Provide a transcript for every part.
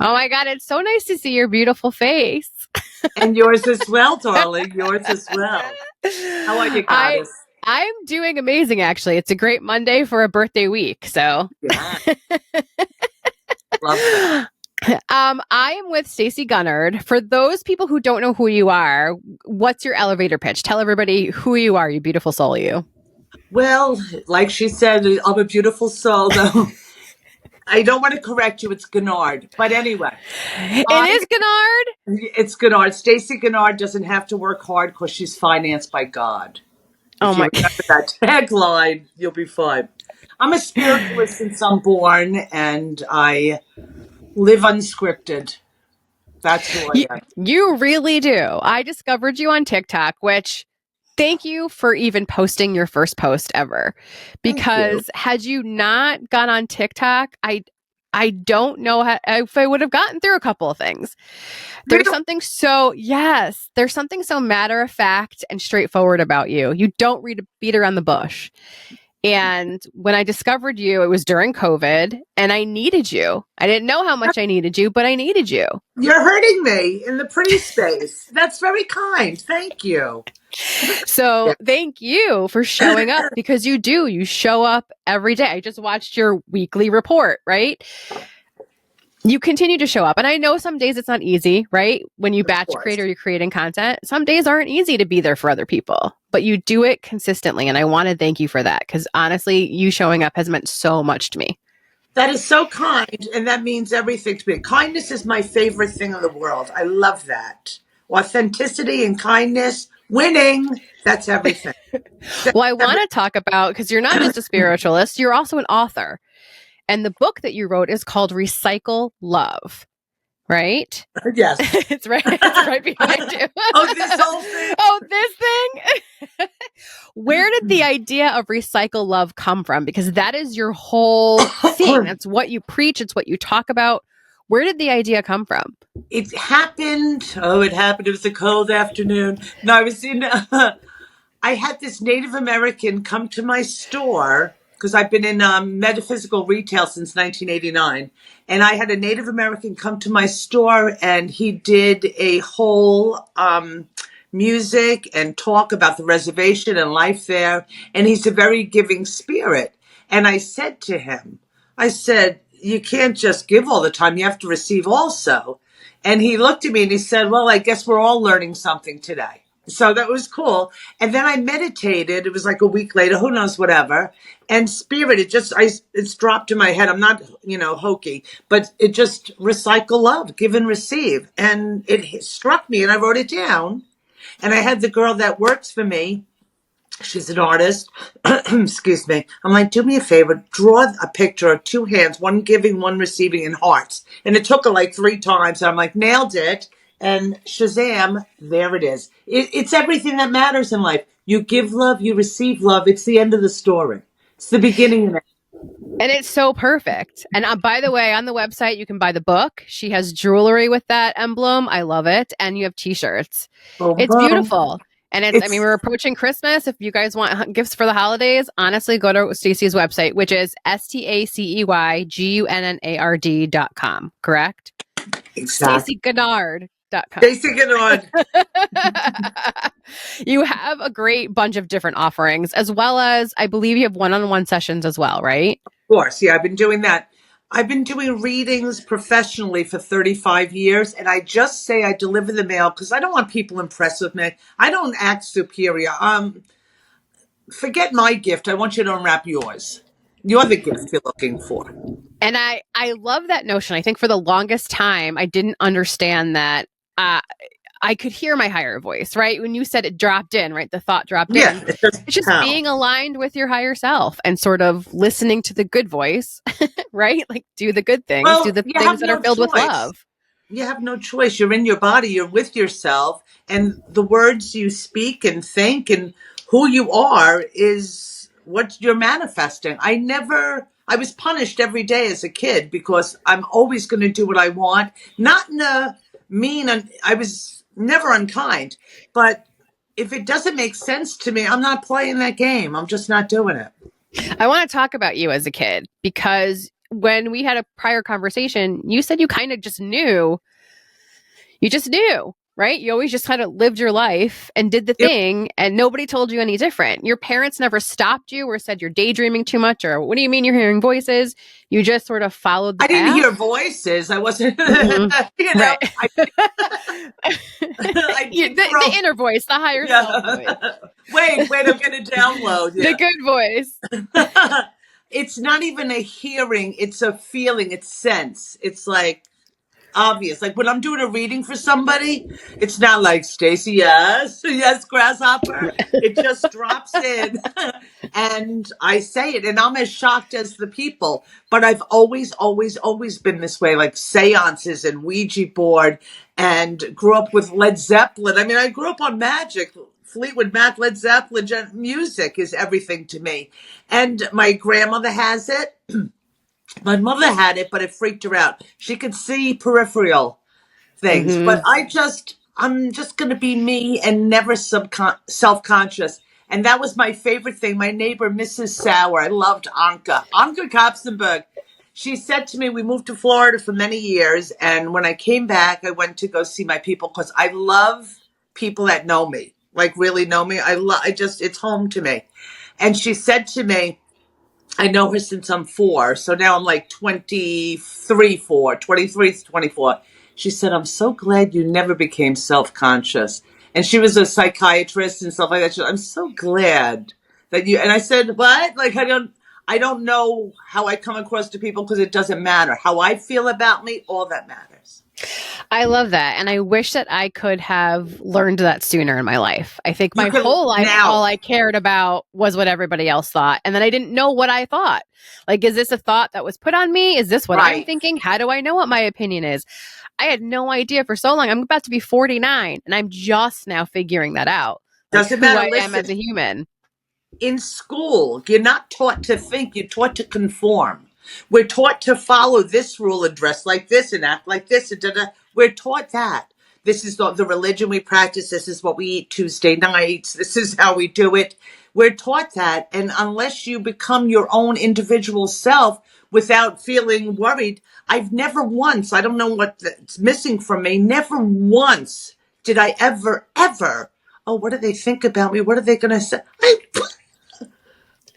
Oh my God, it's so nice to see your beautiful face. And yours as well, darling. Yours as well. How are you, goddess? I'm doing amazing, actually. It's a great Monday for a birthday week. So, yeah. Love that. I am with Stacey Gunnard. For those people who don't know who you are, what's your elevator pitch? Tell everybody who you are, you beautiful soul, you. Well, like she said, I'm a beautiful soul, though. I don't want to correct you. It's Gunnard. But anyway. It is Gunnard? It's Gunnard. Stacey Gunnard doesn't have to work hard because she's financed by God. If you remember that tagline, you'll be fine. I'm a spiritualist since I'm born, and I live unscripted. That's who I am. You really do. I discovered you on TikTok, which thank you for even posting your first post ever. Because had you not gone on TikTok, I don't know if I would have gotten through a couple of things. There's something so matter of fact and straightforward about you. You don't beat around the bush. And when I discovered you, it was during COVID, and I needed you. I didn't know how much I needed you, but I needed you. You're hurting me in the pretty space. That's very kind. Thank you. So thank you for showing up, because you do. You show up every day. I just watched your weekly report, right? You continue to show up. And I know some days it's not easy, right? When you batch create or you're creating content, some days aren't easy to be there for other people, but you do it consistently. And I want to thank you for that, because honestly, you showing up has meant so much to me. That is so kind. And that means everything to me. Kindness is my favorite thing in the world. I love that. Authenticity and kindness, winning. That's everything. Well, I want to talk about, because you're not just a spiritualist, you're also an author. And the book that you wrote is called Recycle Love, right? Yes. It's right behind you. Oh, this whole thing? Oh, this thing? Where did the idea of Recycle Love come from? Because that is your whole thing. That's what you preach. It's what you talk about. Where did the idea come from? It happened. It was a cold afternoon. No, I was I had this Native American come to my store, because I've been in metaphysical retail since 1989. And I had a Native American come to my store, and he did a whole music and talk about the reservation and life there. And he's a very giving spirit. And I said to him, you can't just give all the time. You have to receive also. And he looked at me and he said, well, I guess we're all learning something today. So that was cool. And then I meditated. It was like a week later, who knows, whatever. And spirit, it's dropped in my head. I'm not, hokey, but it just recycle love, give and receive. And it struck me, and I wrote it down. And I had the girl that works for me. She's an artist. Excuse me. I'm like, do me a favor, draw a picture of two hands, one giving, one receiving, in hearts. And it took her like 3 times. And I'm like, nailed it. And Shazam, there it is. It's everything that matters in life. You give love, you receive love. It's the end of the story. It's the beginning of it. And it's so perfect. And by the way, on the website, you can buy the book. She has jewelry with that emblem. I love it. And you have t-shirts. It's beautiful. And we're approaching Christmas. If you guys want gifts for the holidays, honestly, go to Stacey's website, which is StaceyGunnard.com. Correct? Exactly. StaceyGunnard.com. Stacey Gunnard. You have a great bunch of different offerings, as well as I believe you have one-on-one sessions as well, right? Of course. Yeah, I've been doing that. I've been doing readings professionally for 35 years, and I just say I deliver the mail because I don't want people impressed with me. I don't act superior. Forget my gift. I want you to unwrap yours. You're the gift you're looking for. And I love that notion. I think for the longest time, I didn't understand that. I could hear my higher voice, right? When you said it dropped in, right? The thought dropped in. It's just being aligned with your higher self and sort of listening to the good voice, right? Like do the good things, do the things that are filled with love. You have no choice. You're in your body. You're with yourself. And the words you speak and think and who you are is what you're manifesting. I was punished every day as a kid because I'm always going to do what I want. Not in a mean, I was never unkind, but if it doesn't make sense to me, I'm not playing that game. I'm just not doing it. I want to talk about you as a kid because when we had a prior conversation, you said you kind of just knew. You just knew, right? You always just kind of lived your life and did the Yep. thing, and nobody told you any different. Your parents never stopped you or said you're daydreaming too much, or what do you mean you're hearing voices? You just sort of followed the I didn't path. hear voices. I wasn't, Right. I did the inner voice, the higher self voice. Wait, I'm going to download. The good voice. It's not even a hearing. It's a feeling. It's sense. It's like obvious. Like when I'm doing a reading for somebody, it's not like, Stacey, yes, grasshopper. It just drops in and I say it, and I'm as shocked as the people. But I've always been this way, like seances and Ouija board, and grew up with Led Zeppelin. I mean, I grew up on magic. Fleetwood Mac, Led Zeppelin, music is everything to me. And my grandmother has it. My mother had it, but it freaked her out. She could see peripheral things, but I'm just going to be me and never self-conscious. And that was my favorite thing. My neighbor, Mrs. Sauer, I loved Anka Kopsenberg. She said to me, we moved to Florida for many years. And when I came back, I went to go see my people because I love people that know me, like really know me. It's home to me. And she said to me, I know her since I'm 4. So now I'm like 23, 24. She said, I'm so glad you never became self-conscious. And she was a psychiatrist and stuff like that. She said, I'm so glad that you, and I said, what? Like, I don't know how I come across to people because it doesn't matter. How I feel about me, all that matters. I love that. And I wish that I could have learned that sooner in my life. I think my whole life, all I cared about was what everybody else thought. And then I didn't know what I thought. Like, is this a thought that was put on me? Is this what I'm thinking? How do I know what my opinion is? I had no idea for so long. I'm about to be 49 and I'm just now figuring that out. Like, doesn't matter. Who I am as a human. In school, you're not taught to think. You're taught to conform. We're taught to follow this rule and dress like this and act like this. And da-da. We're taught that. This is the religion we practice. This is what we eat Tuesday nights. This is how we do it. We're taught that. And unless you become your own individual self without feeling worried, I've never once, I don't know what's missing from me, never once did I ever, oh, what do they think about me? What are they going to say?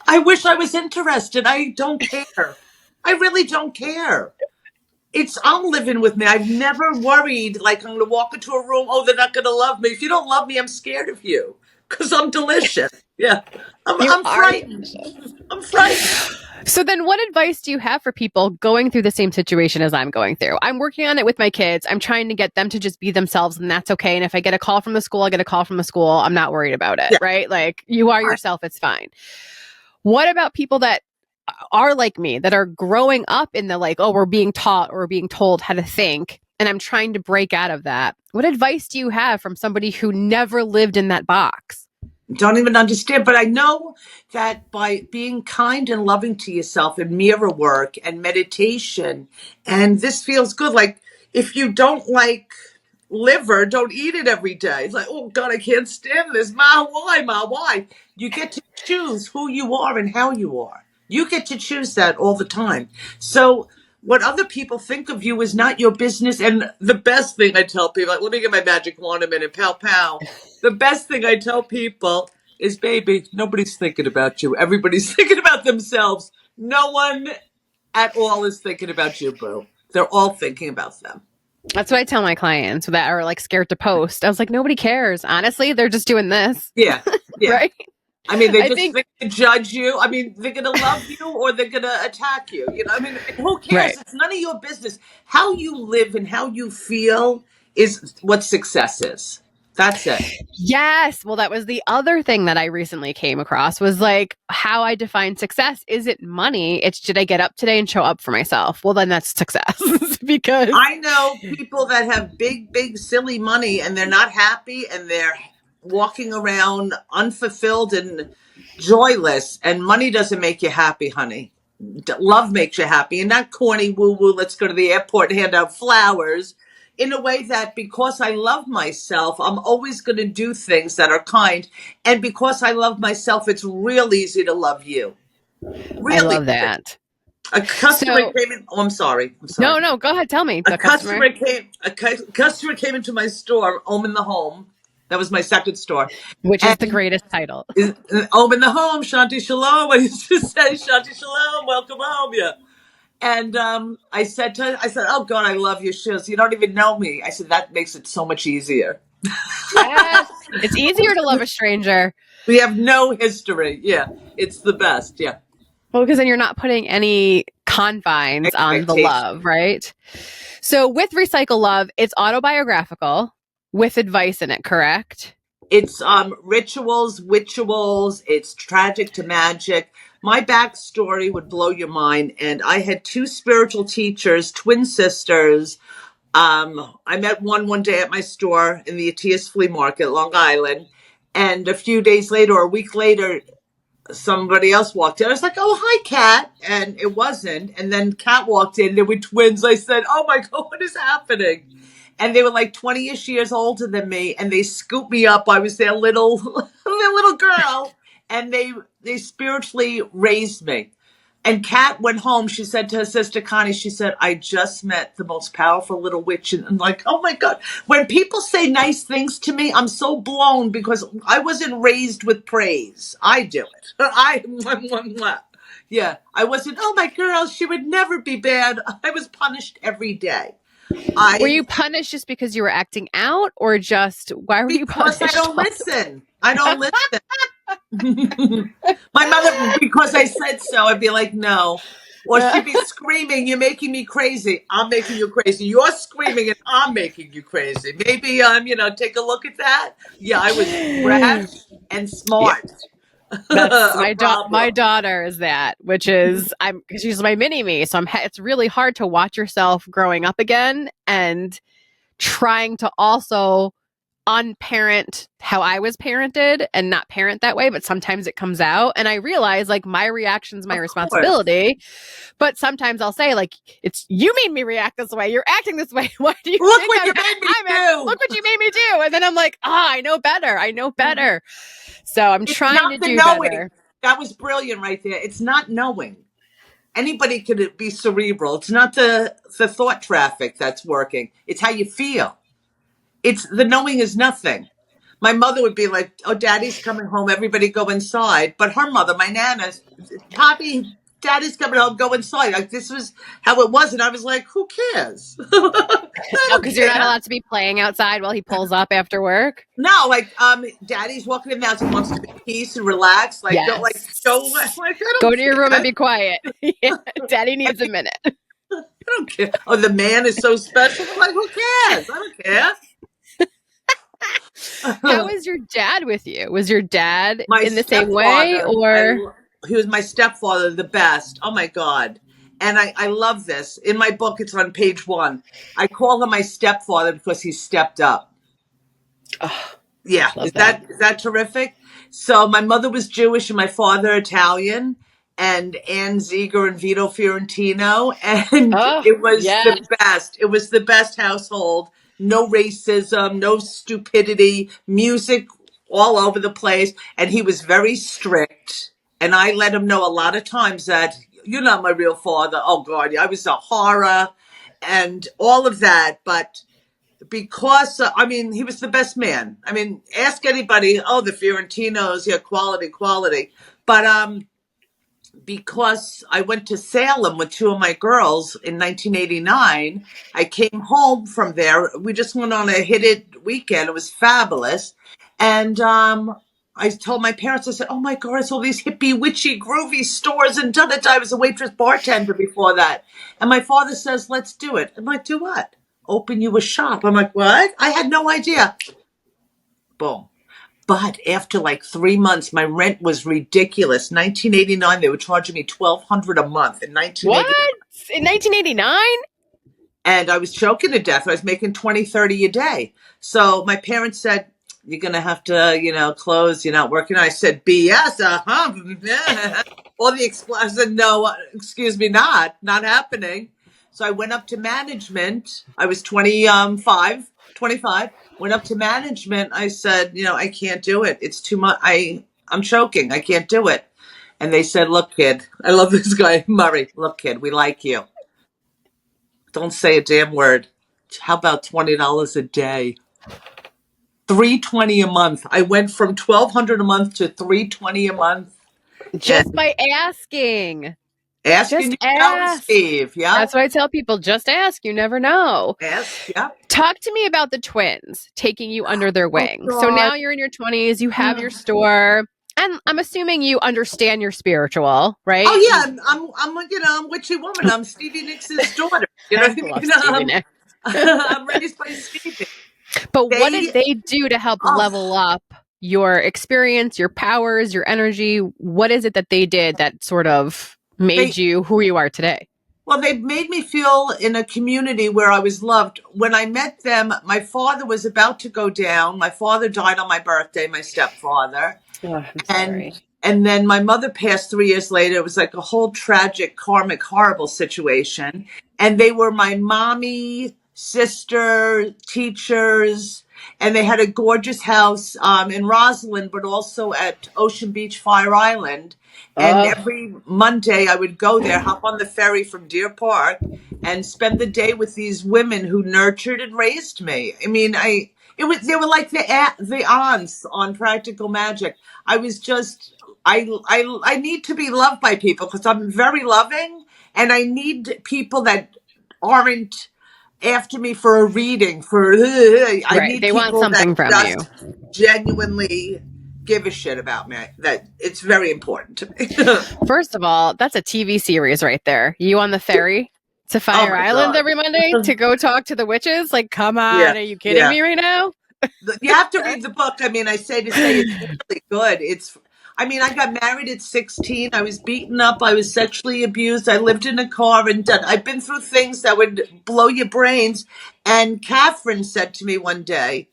I wish I was interested. I don't care. I really don't care. I'm living with me. I've never worried, like I'm going to walk into a room, oh, they're not going to love me. If you don't love me, I'm scared of you because I'm delicious. Yeah. I'm frightened. I'm frightened. So then what advice do you have for people going through the same situation as I'm going through? I'm working on it with my kids. I'm trying to get them to just be themselves, and that's okay. And if I get a call from the school, I get a call from the school. I'm not worried about it, right? Like, you are yourself. It's fine. What about people that are like me, that are growing up in the like, oh, we're being taught or being told how to think, and I'm trying to break out of that? What advice do you have from somebody who never lived in that box? Don't even understand, but I know that by being kind and loving to yourself and mirror work and meditation, and this feels good. Like if you don't like liver, don't eat it every day. It's like, oh God, I can't stand this. Ma, why? You get to choose who you are and how you are. You get to choose that all the time. So what other people think of you is not your business. And the best thing I tell people, like, let me get my magic wand a minute, pow, pow. The best thing I tell people is, baby, nobody's thinking about you. Everybody's thinking about themselves. No one at all is thinking about you, boo. They're all thinking about them. That's what I tell my clients that are like scared to post. I was like, nobody cares. Honestly, they're just doing this. Yeah. Right? I mean, they're going to judge you. I mean, they're going to love you or they're going to attack you. You know, I mean, who cares? Right. It's none of your business. How you live and how you feel is what success is. That's it. Yes. Well, that was the other thing that I recently came across, was like how I define success. Is it money? It's, did I get up today and show up for myself? Well, then that's success. Because I know people that have big, silly money and they're not happy and they're walking around unfulfilled and joyless, and money doesn't make you happy, honey. Love makes you happy, and not corny woo-woo, let's go to the airport and hand out flowers. In a way that because I love myself, I'm always going to do things that are kind. And because I love myself, it's real easy to love you. Really. I love that. A customer So, came in. Oh, I'm sorry. I'm sorry. no, go ahead. Tell me. A The customer. customer came into my store, Home in the Home. That was my second store. Which is the And greatest title. Home in the Home, Shanti Shalom. I used to say, Shanti Shalom, welcome home. Yeah. And I said to her, oh God, I love your shoes. You don't even know me. I said, that makes it so much easier. Yes. It's easier to love a stranger. We have no history. Yeah. It's the best. Yeah. Well, because then you're not putting any confines on the Expectation. love, right? So with Recycle Love, it's autobiographical with advice in it, correct? It's rituals, witchuals. It's tragic to magic. My backstory would blow your mind. And I had two spiritual teachers, twin sisters. I met one day at my store in the Atias Flea Market, Long Island. And a few days later, or a week later, somebody else walked in. I was like, oh, hi, Kat. And it wasn't. And then Kat walked in. They were twins. I said, oh, my God, what is happening? And they were like 20-ish years older than me. And they scooped me up. I was their little, their little girl. And they spiritually raised me. And Kat went home. She said to her sister Connie, she said, I just met the most powerful little witch. And I'm like, oh my God. When people say nice things to me, I'm so blown because I wasn't raised with praise. I do it. Yeah. I wasn't, oh my girl, she would never be bad. I was punished every day. Were you punished just because you were acting out, or just why were you punished? Because I don't listen. I don't listen. My mother, because I said so, I'd be like, no. Or she'd be screaming, you're making me crazy. I'm making you crazy. You're screaming and I'm making you crazy. Maybe, take a look at that. Yeah, I was brash and smart. That's A my problem. daughter is that, which is she's my mini me. So it's really hard to watch yourself growing up again and trying to also unparent how I was parented and not parent that way, but sometimes it comes out and I realize like my reaction's my Of course. responsibility. But sometimes I'll say like, it's you made me react this way. You're acting this way. Why do you Look think what you made me do. look what you made me do? And then I'm like, I know better. I know better. So I'm It's trying to not the do knowing. better. That was brilliant right there. It's not knowing. Anybody could be cerebral. It's not the thought traffic that's working. It's how you feel. It's the knowing is nothing. My mother would be like, oh, daddy's coming home. Everybody go inside. But her mother, my nana, Poppy, daddy's coming home. Go inside. Like this was how it was. And I was like, who cares? I Oh, don't because you're not care. allowed to be playing outside while he pulls up after work. No, like, daddy's walking in the house. He wants to be peace and relax. Like, go, like, show, like, I Go don't to your room and care. be quiet. Yeah, Daddy needs a minute. I don't care. Oh, the man is so special. I'm like, who cares? I don't care. How is your dad with you? Was your dad My in the same way, stepfather, or he was my stepfather, the best. Oh my God. And I love this. In my book, it's on page 1. I call him my stepfather because he stepped up. oh, Yeah. love Is that terrific? So my mother was Jewish and my father Italian, and Ann Ziegler and Vito Fiorentino. And Oh, it was yeah. the best. It was the best household. No racism, no stupidity, music all over the place. And he was very strict. And I let him know a lot of times that you're not my real father. Oh God, I was a horror and all of that. But because he was the best man. I mean, ask anybody. Oh, the Fiorentinos, yeah, quality. But because I went to Salem with two of my girls in 1989, I came home from there. We just went on a hit it weekend. It was fabulous, and I told my parents. I said, "Oh my God, it's all these hippie, witchy, groovy stores." And done it. I was a waitress bartender before that, and my father says, "Let's do it." I'm like, "Do what?" Open you a shop. I'm like, what? I had no idea. Boom. But after like 3 months, my rent was ridiculous. 1989, they were charging me $1,200 a month in What? 1989. In 1989? And I was choking to death. I was making 20, 30 a day. So my parents said, you're going to have to, close. You're not working. I said, BS. All the I said, no, excuse me, not happening. So I went up to management. I was 25, went up to management. I said, I can't do it. It's too much. I'm choking. I can't do it. And they said, look, kid, I love this guy, Murray. Look, kid, we like you. Don't say a damn word. How about $20 a day? $320 a month. I went from $1,200 a month to $320 a month. Just And by asking. asking Just you shall ask. receive. Yeah. That's what I tell people. Just ask. You never know. Ask. Yeah. Talk to me about the twins taking you under their Oh wing. So God. now you're in your 20s, you have your store, and I'm assuming you understand you're spiritual, right? Oh yeah, I'm witchy woman. I'm Stevie Nicks' daughter. You know I what I love mean? Stevie Nicks. I'm raised by Stevie. But what did They they do to help oh level up your experience, your powers, your energy? What is it that they did that sort of made they you who you are today? well, they made me feel in a community where I was loved. When I met them, my father was about to go down. My father died on my birthday, my stepfather. Oh, I'm and sorry. and then my mother passed 3 years later. It was like a whole tragic, karmic, horrible situation. And they were my mommy, sister, teachers, and they had a gorgeous house in Roslyn, but also at Ocean Beach, Fire Island. And Oh, every Monday, I would go there, hop on the ferry from Deer Park, and spend the day with these women who nurtured and raised me. I mean, they were like the aunts on Practical Magic. I was just I need to be loved by people because I'm very loving, and I need people that aren't after me for a reading. I right. need They want people that something from you. just genuinely give a shit about me. That it's very important to me. First of all, that's a TV series right there. You on the ferry to Oh Fire my Island god. every Monday to go talk to the witches? Like, come Yeah, on. Are you kidding yeah. me right now? You have to read the book. I mean, I say to say it's really good. I mean, I got married at 16. I was beaten up. I was sexually abused. I lived in a car and I've been through things that would blow your brains. And Catherine said to me one day,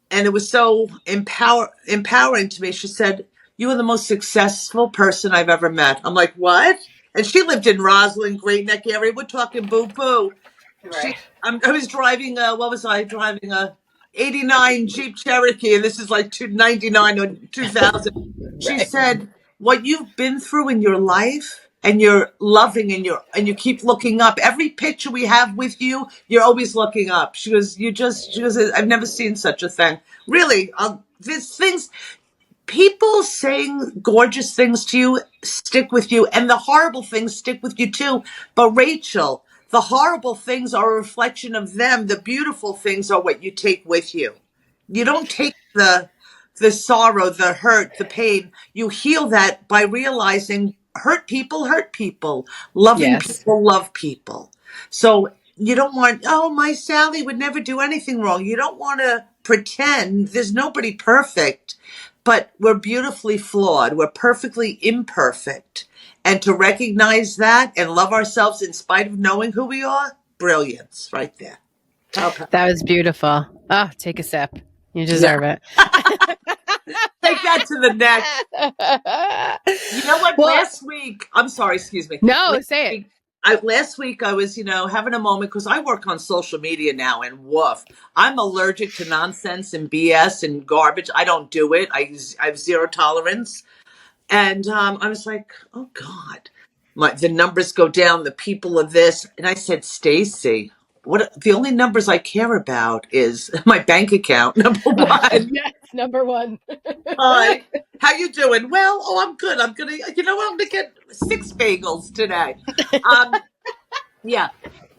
and it was so empowering to me. She said, "You are the most successful person I've ever met." I'm like, "What?" And she lived in Roslyn, Great Neck area. We're talking boo boo. Right. I was driving what was I driving a '89 Jeep Cherokee, and this is like 299 or 2000. She Right. said, "What you've been through in your life, and you're loving, and you keep looking up. Every picture we have with you, you're always looking up." She goes, she goes, "I've never seen such a thing. Really, there's things." People saying gorgeous things to you stick with you, and the horrible things stick with you too. But Rachel, the horrible things are a reflection of them. The beautiful things are what you take with you. You don't take the sorrow, the hurt, the pain. You heal that by realizing hurt people. Loving Yes. people love people. So you don't want, oh, my Sally would never do anything wrong. You don't want to pretend. There's nobody perfect, but we're beautifully flawed. We're perfectly imperfect. And to recognize that and love ourselves in spite of knowing who we are, brilliance right there. Okay. That was beautiful. Oh, take a sip. You Yeah. deserve it. Take that to the neck. You know what? Well, Last week, I'm sorry, excuse me. no, say it. Last week I was, having a moment because I work on social media now, and woof, I'm allergic to nonsense and BS and garbage. I don't do it. I have zero tolerance. And I was like, oh God, the numbers go down. The people of this, and I said, Stacey, what? The only numbers I care about is my bank account. Number one. Yes, number one. Hi. How you doing? Well, I'm good. I'm gonna, I'm gonna get 6 bagels today. Um, yeah.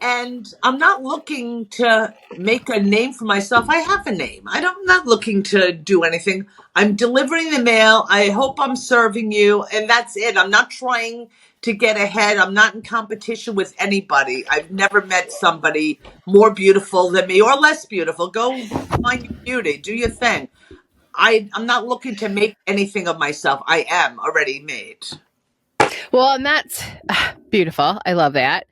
And I'm not looking to make a name for myself. I have a name. I'm not looking to do anything. I'm delivering the mail. I hope I'm serving you. And that's it. I'm not trying to get ahead. I'm not in competition with anybody. I've never met somebody more beautiful than me or less beautiful. Go find your beauty. Do your thing. I'm not looking to make anything of myself. I am already made. Well, and that's beautiful. I love that.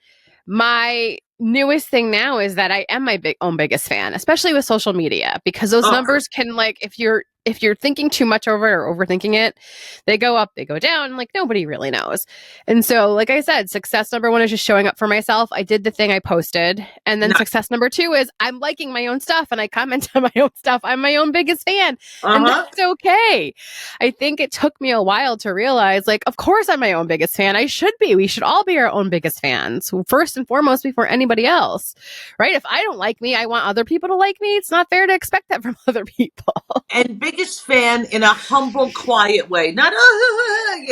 My newest thing now is that I am my own biggest fan, especially with social media, because those Oh, numbers can, like, if you're if you're thinking too much over it or overthinking it, they go up, they go down, like nobody really knows. And so, like I said, success number one is just showing up for myself. I did the thing I posted. And then No. success number two is I'm liking my own stuff and I comment on my own stuff. I'm my own biggest fan. And that's okay. I think it took me a while to realize, like, of course I'm my own biggest fan. I should be. We should all be our own biggest fans, first and foremost, before anybody else, right? If I don't like me, I want other people to like me. It's not fair to expect that from other people. And biggest fan in a humble, quiet way. Not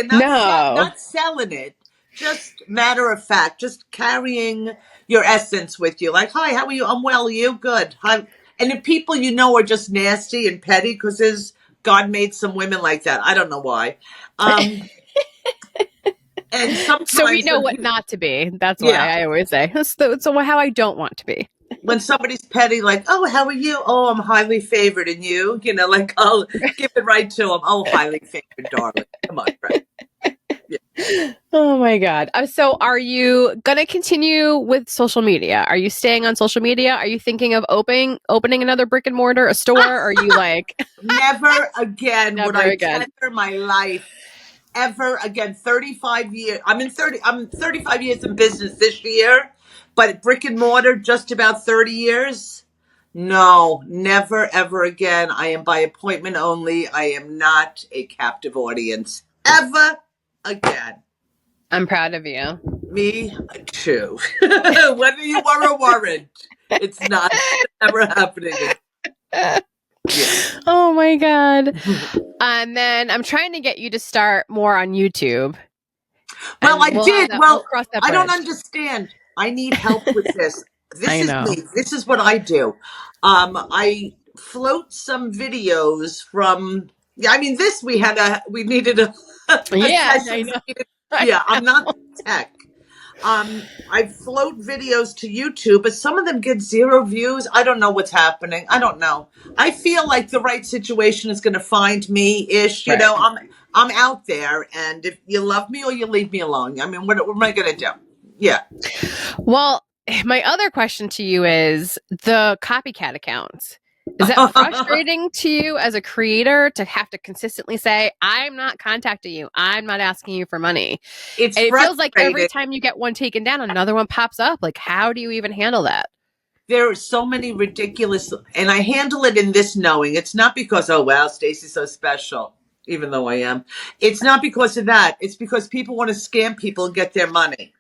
not selling it. Just matter of fact. Just carrying your essence with you. Like, hi, how are you? I'm well. Are you? Good. Hi. And if people you know are just nasty and petty, because God made some women like that. I don't know why. And sometimes, so we know what not to be. That's why I always say. So how I don't want to be. When somebody's petty, like, oh, how are you? Oh, I'm highly favored. And you? You know, like, I'll give it right to them. Oh, highly favored, darling. Come on, right? Yeah. Oh, my God. So are you going to continue with social media? Are you staying on social media? Are you thinking of opening another brick and mortar, a store? Or are you like... Never again Never would I again. tender my life ever again. 35 years. I'm 35 years in business this year, but brick and mortar, just about 30 years. No, never, ever again. I am by appointment only. I am not a captive audience ever again. I'm proud of you. Me too. Whether you were or weren't, it's never happening. Yeah. Oh my God. And then I'm trying to get you to start more on YouTube. Well, I did. Well, I don't understand. I need help with this. This is me. This is what I do. I float some videos from. Yeah, I mean, we needed a yeah, I know. Yeah, I'm not tech. I float videos to YouTube, but some of them get 0 views. I don't know what's happening. I don't know. I feel like the right situation is going to find me-ish. You know, I'm out there, and if you love me or you leave me alone. I mean, what am I going to do? Yeah. Well, my other question to you is the copycat accounts. Is that frustrating to you as a creator to have to consistently say, I'm not contacting you, I'm not asking you for money? It feels like every time you get one taken down, another one pops up. Like, how do you even handle that? There are so many ridiculous, and I handle it in this knowing. It's not because, oh, wow, Stacey's so special, even though I am. It's not because of that. It's because people want to scam people and get their money.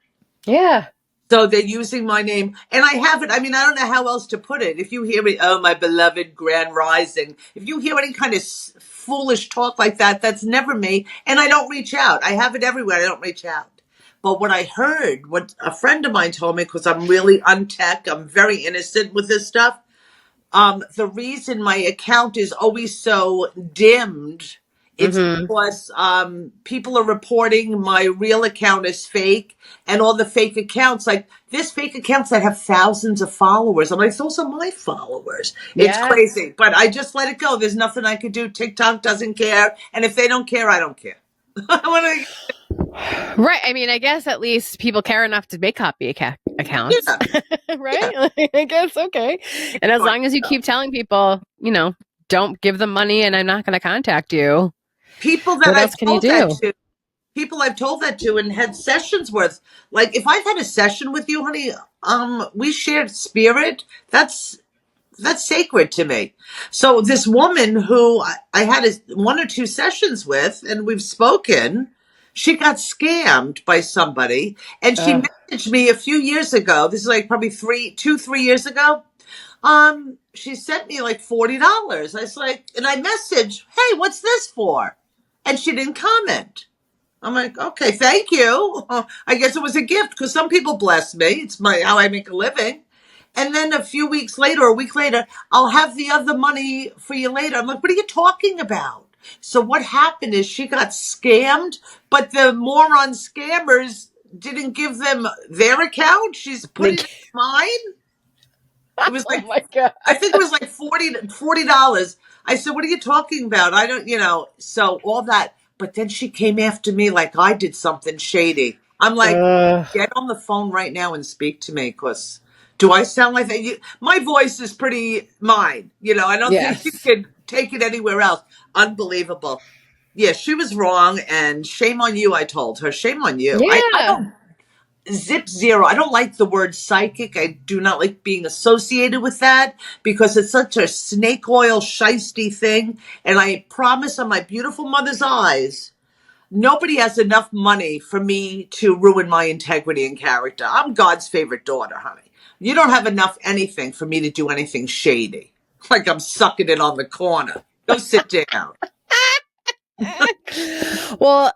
Yeah. So they're using my name, and I have it. I mean, I don't know how else to put it. If you hear me, oh, my beloved Grand Rising, if you hear any kind of foolish talk like that, that's never me. And I don't reach out. I have it everywhere. I don't reach out. But what I heard, what a friend of mine told me, because I'm really untech, I'm very innocent with this stuff. The reason my account is always so dimmed, it's because people are reporting my real account is fake, and all the fake accounts, like there's fake accounts that have thousands of followers. I'm like, those are my followers. It's crazy, but I just let it go. There's nothing I could do. TikTok doesn't care, and if they don't care, I don't care. Right. I mean, I guess at least people care enough to make copycat accounts. Yeah. Right? Yeah. Like, I guess, okay. And as long as you keep telling people, you know, don't give them money and I'm not going to contact you. People that I've told that to. People I've told that to and had sessions with. Like, if I've had a session with you, honey, we shared spirit. That's sacred to me. So this woman who I had 1 or 2 sessions with, and we've spoken, she got scammed by somebody, and she messaged me a few years ago. This is like probably 3 years ago. She sent me like $40. I was like, and I messaged, hey, what's this for? And she didn't comment. I'm like, okay, thank you. I guess it was a gift, because some people bless me. It's how I make a living. And then a few weeks later, a week later, I'll have the other money for you later. I'm like, what are you talking about? So what happened is she got scammed, but the moron scammers didn't give them their account. She's put it in mine. It was like, oh my God. I think it was like $40. I said, what are you talking about? I don't, so all that. But then she came after me like I did something shady. I'm like, get on the phone right now and speak to me, because Do I sound like that? My voice is pretty mine. I don't think you Yes. can take it anywhere else. Unbelievable. Yeah, she was wrong, and shame on you, I told her. Shame on you. I Yeah. don't zip zero. I don't like the word psychic. I do not like being associated with that because it's such a snake oil shisty thing. And I promise on my beautiful mother's eyes, nobody has enough money for me to ruin my integrity and character. I'm God's favorite daughter, honey. You don't have enough anything for me to do anything shady. Like I'm sucking it on the corner. Go sit down. Well,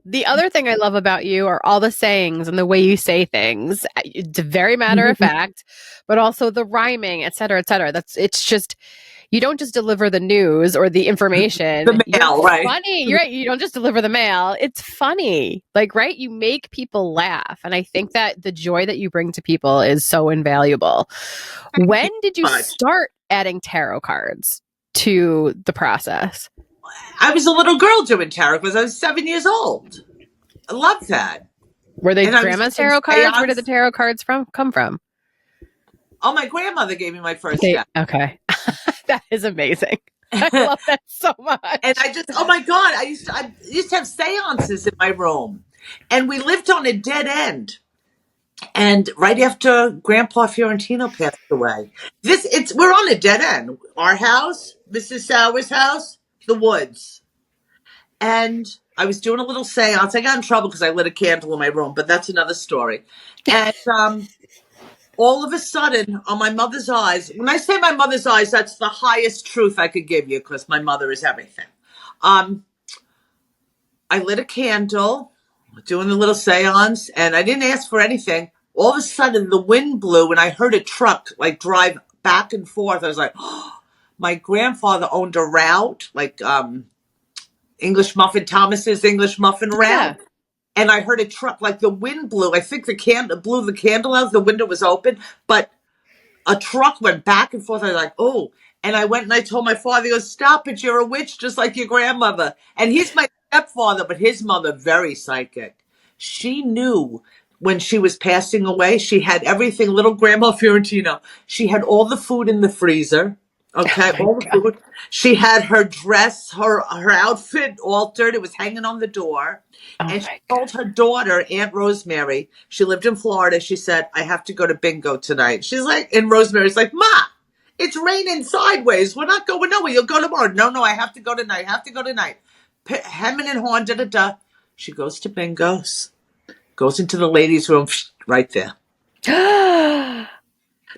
the other thing I love about you are all the sayings and the way you say things. It's very matter of fact, but also the rhyming, et cetera, et cetera. It's just, you don't just deliver the news or the information. The You're mail, right? funny. You're right. You don't just deliver the mail. It's funny. Like, right? You make people laugh. And I think that the joy that you bring to people is so invaluable. When did you Much. start adding tarot cards to the process? I was a little girl doing tarot because I was 7 years old. I love that. Were they And I was grandma's doing tarot cards? Where did the seance. tarot cards come from? Oh, my grandmother gave me my first deck. Okay. That is amazing. I love that so much. And oh my God, I used to have seances in my room. And we lived on a dead end. And right after Grandpa Fiorentino passed away, we're on a dead end. Our house, Mrs. Sauer's house, the woods. And I was doing a little seance. I got in trouble because I lit a candle in my room, but that's another story. And all of a sudden, on my mother's eyes, when I say my mother's eyes, that's the highest truth I could give you because my mother is everything. I lit a candle, doing the little seance, and I didn't ask for anything. All of a sudden, the wind blew, and I heard a truck like drive back and forth. I was like, oh, my grandfather owned a route, like Thomas's English Muffin route. Yeah. And I heard a truck, like the wind blew. I think the candle blew the candle out. The window was open, but a truck went back and forth. I was like, oh. And I went and I told my father, he goes, stop it. You're a witch just like your grandmother. And he's my stepfather, but his mother, very psychic. She knew when she was passing away, she had everything, little Grandma Fiorentino. She had all the food in the freezer. Okay, all the food. She had her dress, her outfit altered. It was hanging on the door. And she told her daughter, Aunt Rosemary, she lived in Florida. She said, I have to go to bingo tonight. She's like, and Rosemary's like, Ma, it's raining sideways. We're not going nowhere. You'll go tomorrow. No, I have to go tonight. Hemming and hawing, da-da-da. She goes to bingo's, goes into the ladies' room, right there.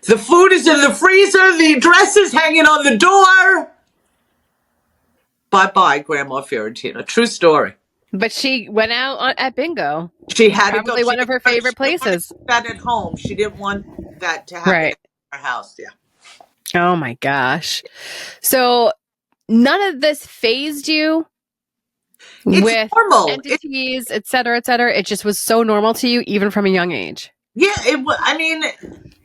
The food is in the freezer. The dress is hanging on the door. Bye-bye, Grandma Fiorentina. True story. But she went out at bingo. She had to go. Probably one of her favorite places. That at home. She didn't want that to happen Right. in her house. Yeah. Oh my gosh. So none of this phased you with normal. Entities, et cetera, et cetera. It just was so normal to you, even from a young age. Yeah, I mean,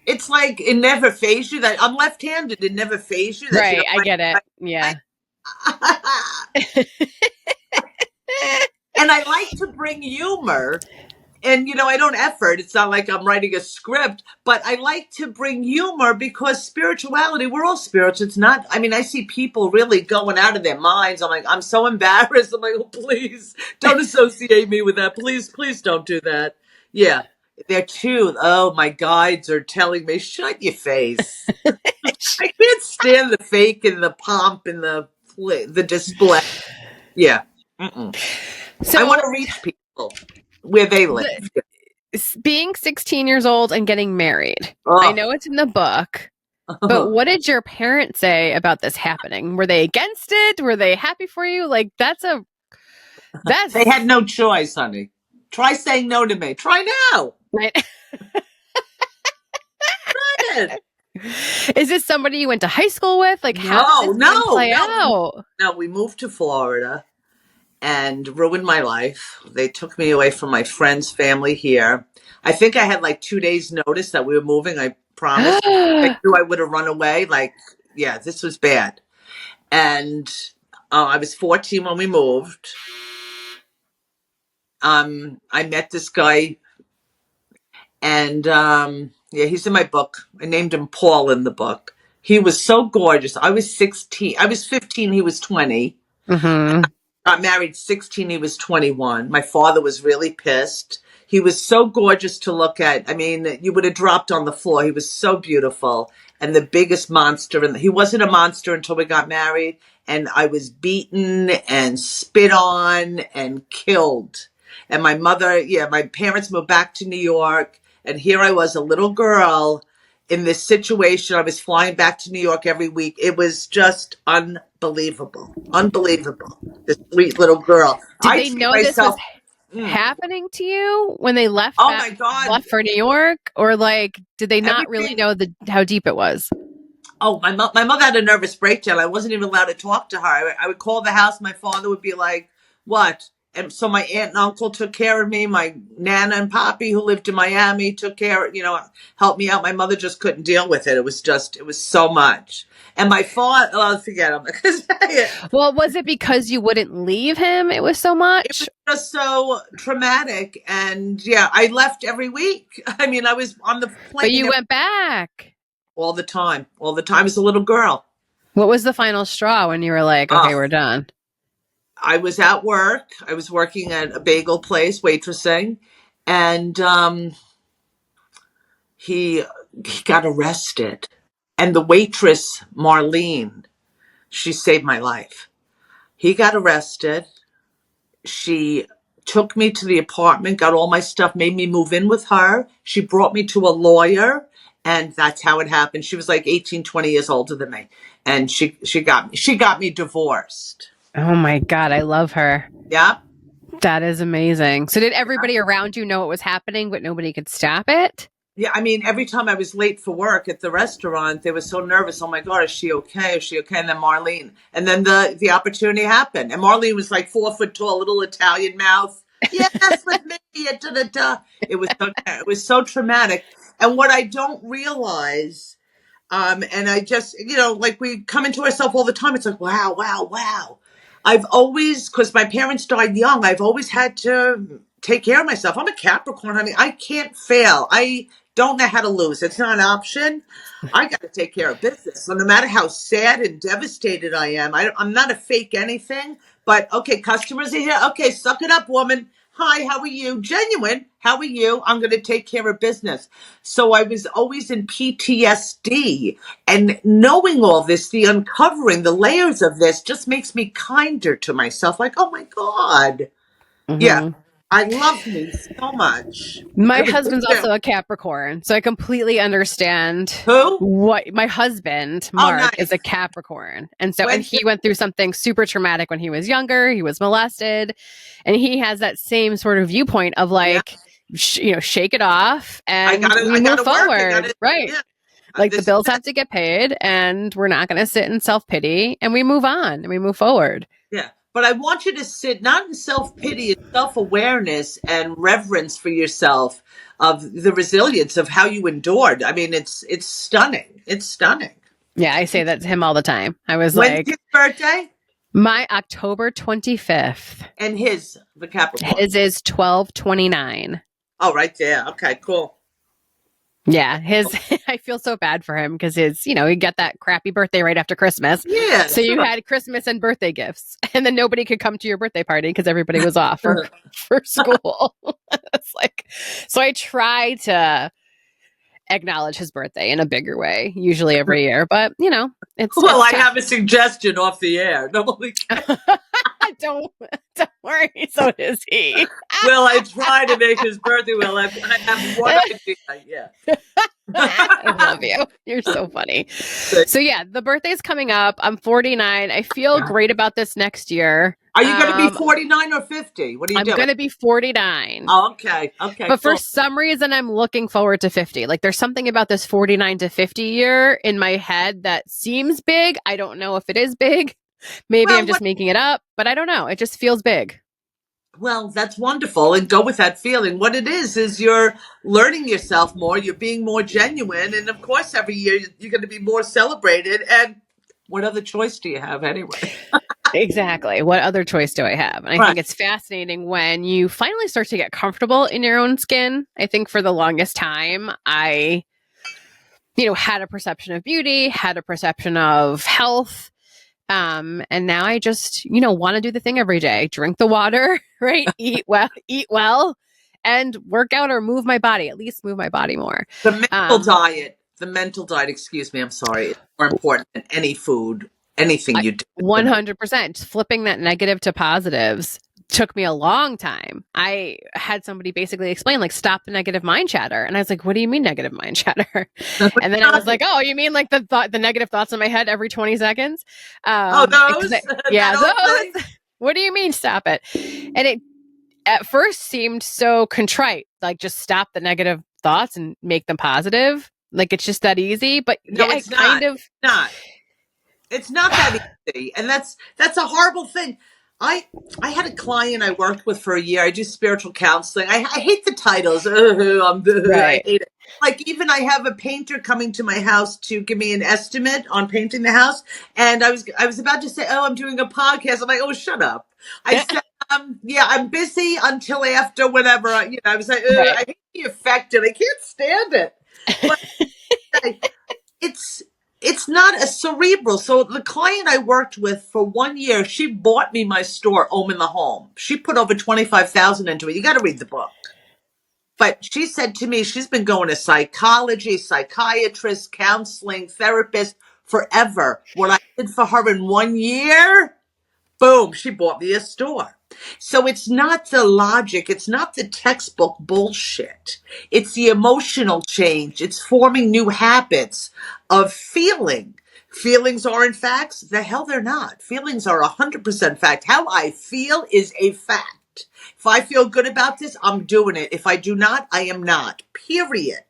it's like it never phased you. That I'm left-handed. It never phased you. That Right. I get it. Yeah. And I like to bring humor. And, I don't effort. It's not like I'm writing a script, but I like to bring humor because spirituality, we're all spiritual. It's not, I see people really going out of their minds. I'm like, I'm so embarrassed. I'm like, oh, please don't associate me with that. Please don't do that. Yeah. My guides are telling me, shut your face. I can't stand the fake and the pomp and the display. Yeah. So I want to reach people where they live. Being 16 years old and getting married. I know it's in the book, but what did your parents say about this happening? Were they against it? Were they happy for you? Like, they had no choice, honey. Try saying no to me. Try now. Right. Try it. Is this somebody you went to high school with? Like, how did this play out? No, we moved to Florida and ruined my life. They took me away from my friend's family here. I think I had like 2 days notice that we were moving. I promised. I knew I would have run away. Like, yeah, this was bad. And I was 14 when we moved. I met this guy and Yeah, he's in my book. I named him Paul in the book. He was so gorgeous. I was 16. I was 15. He was 20. Mm-hmm. Got married 16. He was 21. My father was really pissed. He was so gorgeous to look at. I mean, you would have dropped on the floor. He was so beautiful and the biggest monster. And he wasn't a monster until we got married. And I was beaten and spit on and killed. And my mother, yeah, my parents moved back to New York. And here I was, a little girl in this situation. I was flying back to New York every week. It was just unbelievable. Unbelievable. This sweet little girl. Did I they treat know this was myself. happening to you when they left Oh my God. left for New York? Or like, did they not really know how deep it was? Oh, my mother had a nervous breakdown. I wasn't even allowed to talk to her. I would call the house. My father would be like, what? And so my aunt and uncle took care of me. My nana and poppy, who lived in Miami, took care, helped me out. My mother just couldn't deal with it. It was so much. And my father, forget him. Well, was it because you wouldn't leave him? It was so much? It was just so traumatic. And yeah, I left every week. I mean, I was on the plane. But you went back. All the time as a little girl. What was the final straw when you were like, okay, we're done? I was at work. I was working at a bagel place, waitressing, and he got arrested. And the waitress, Marlene, she saved my life. He got arrested. She took me to the apartment, got all my stuff, made me move in with her. She brought me to a lawyer. And that's how it happened. She was like 18, 20 years older than me. And she got me divorced. Oh my God, I love her. Yeah. That is amazing. So did everybody around you know what was happening, but nobody could stop it? Yeah, I mean, every time I was late for work at the restaurant, they were so nervous. Oh my God, is she okay? Is she okay? And then Marlene. And then the opportunity happened. And Marlene was like 4 foot tall, little Italian mouth. Yes, with me. It was so traumatic. And what I don't realize, and I just, like we come into ourselves all the time. It's like, wow, wow, wow. I've always, because my parents died young, I've always had to take care of myself. I'm a Capricorn, honey. I can't fail. I don't know how to lose. It's not an option. I got to take care of business. So no matter how sad and devastated I am, I'm not a fake anything. But okay, customers are here. Okay, suck it up, woman. Hi, how are you? Genuine. How are you? I'm going to take care of business. So I was always in PTSD, and knowing all this, the uncovering, the layers of this just makes me kinder to myself. Like, oh my God. Mm-hmm. Yeah. I love me so much. My husband's also a Capricorn, so I completely understand. Who? What my husband, Mark, nice. is a Capricorn. And so, and he went through something super traumatic when he was younger. He was molested, and he has that same sort of viewpoint of like, shake it off and we move forward. Right. Yeah. Like the bills have to get paid, and we're not going to sit in self-pity, and we move on and we move forward. Yeah. But I want you to sit not in self-pity, in self-awareness and reverence for yourself of the resilience of how you endured. I mean, it's stunning. It's stunning. Yeah, I say that to him all the time. I was When's his birthday? My October 25th. And the Capricorn? His is 12/29. Oh, right there. Okay, cool. Yeah, I feel so bad for him because he got that crappy birthday right after Christmas. Yeah. So you had Christmas and birthday gifts, and then nobody could come to your birthday party because everybody was off for school. It's like, so I try to acknowledge his birthday in a bigger way, usually every year, but it's well, it's I have a suggestion off the air. Don't worry. So does he. Well, I try to make his birthday. Well, I have one idea. Yeah. I love you. You're so funny. So yeah, the birthday's coming up. I'm 49. I feel great about this next year. Are you going to be 49 or 50? What are you doing? I'm going to be 49. Oh, okay. But for some reason, I'm looking forward to 50. Like there's something about this 49 to 50 year in my head that seems big. I don't know if it is big. Maybe I'm just making it up, but I don't know. It just feels big. Well, that's wonderful. And go with that feeling. What it is you're learning yourself more. You're being more genuine. And of course, every year you're going to be more celebrated. And what other choice do you have anyway? Exactly. What other choice do I have? And I think it's fascinating when you finally start to get comfortable in your own skin. I think for the longest time, I had a perception of beauty, had a perception of health. And now I just, want to do the thing every day, drink the water, right? Eat well, and work out or move my body, at least move my body more. The mental diet, excuse me, I'm sorry, is more important than any food, anything you do. 100%. Flipping that negative to positives took me a long time. I had somebody basically explain, like, stop the negative mind chatter. And I was like, what do you mean negative mind chatter? And then I was like, oh, you mean like the negative thoughts in my head every 20 seconds? Those? Those. What do you mean stop it? And it at first seemed so contrite, like just stop the negative thoughts and make them positive. Like it's just that easy. But no, it's It's not that easy. And that's a horrible thing. I had a client I worked with for a year. I do spiritual counseling. I hate the titles. I hate it. Like, even I have a painter coming to my house to give me an estimate on painting the house. And I was about to say, oh, I'm doing a podcast. I'm like, oh, shut up. I said, yeah, I'm busy until after whatever. I was like, I hate the effect and I can't stand it. But it's not a cerebral. So the client I worked with for 1 year, she bought me my store, Om in the Home. She put over $25,000 into it. You got to read the book. But she said to me, she's been going to psychology, psychiatrist, counseling, therapist forever. What I did for her in 1 year, boom, she bought me a store. So it's not the logic. It's not the textbook bullshit. It's the emotional change. It's forming new habits of feeling. Feelings aren't facts. The hell they're not. Feelings are 100% fact. How I feel is a fact. If I feel good about this, I'm doing it. If I do not, I am not. Period.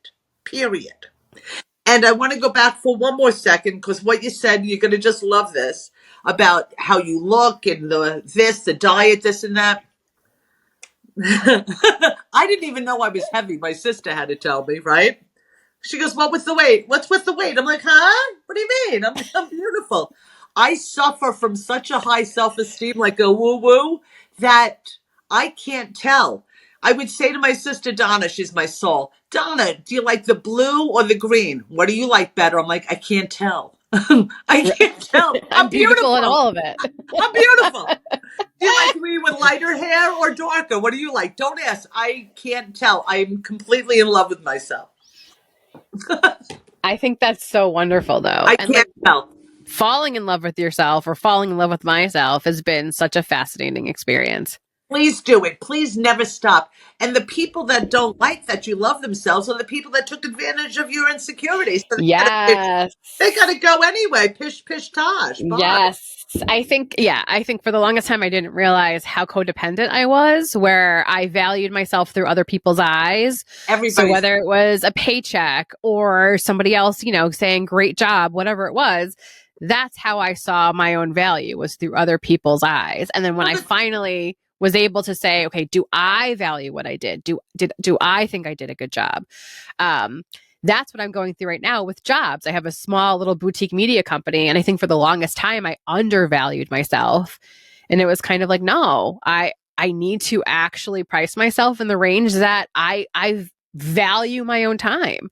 And I want to go back for one more second, because what you said, you're going to just love this, about how you look and the diet, this and that. I didn't even know I was heavy. My sister had to tell me, right? She goes, what with the weight? What's with the weight? I'm like, huh? What do you mean? I'm beautiful. I suffer from such a high self-esteem, like a woo-woo, that I can't tell. I would say to my sister, Donna, she's my soul. Donna, do you like the blue or the green? What do you like better? I'm like, I can't tell. I can't tell. I'm beautiful in all of it. I'm beautiful. Do you like me with lighter hair or darker? What do you like? Don't ask. I can't tell. I'm completely in love with myself. I think that's so wonderful, though. I can't tell. Falling in love with yourself or falling in love with myself has been such a fascinating experience. Please do it. Please never stop. And the people that don't like that you love themselves are the people that took advantage of your insecurities. So they got to go anyway. Pish, pish, tosh. Bye. Yes. I think for the longest time, I didn't realize how codependent I was, where I valued myself through other people's eyes. So whether it was a paycheck or somebody else, saying great job, whatever it was, that's how I saw my own value, was through other people's eyes. And then when I finally was able to say, okay, do I value what I did? Do I think I did a good job? That's what I'm going through right now with jobs. I have a small little boutique media company. And I think for the longest time, I undervalued myself. And it was kind of like, no, I need to actually price myself in the range that I value my own time.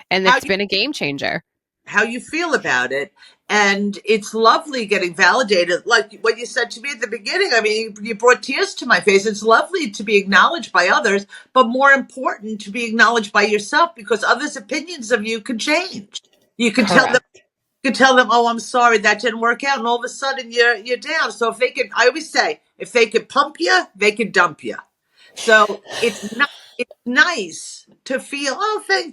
And it's been a game changer. How you feel about it. And it's lovely getting validated. Like what you said to me at the beginning. I mean, you brought tears to my face. It's lovely to be acknowledged by others, but more important to be acknowledged by yourself, because others' opinions of you can change. You can tell them, oh, I'm sorry, that didn't work out. And all of a sudden you're down. So I always say, if they could pump you, they could dump you. So it's nice to feel,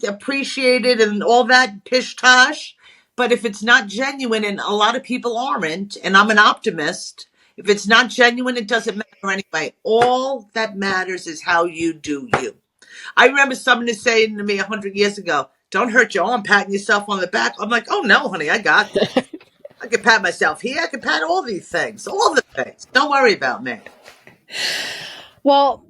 appreciated and all that pish tosh. But if it's not genuine, and a lot of people aren't, and I'm an optimist, if it's not genuine, it doesn't matter anyway. All that matters is how you do you. I remember somebody saying to me 100 years ago, don't hurt your arm patting yourself on the back. I'm like, oh no, honey, I got this. I can pat myself here. I can pat all these things, all the things. Don't worry about me. Well,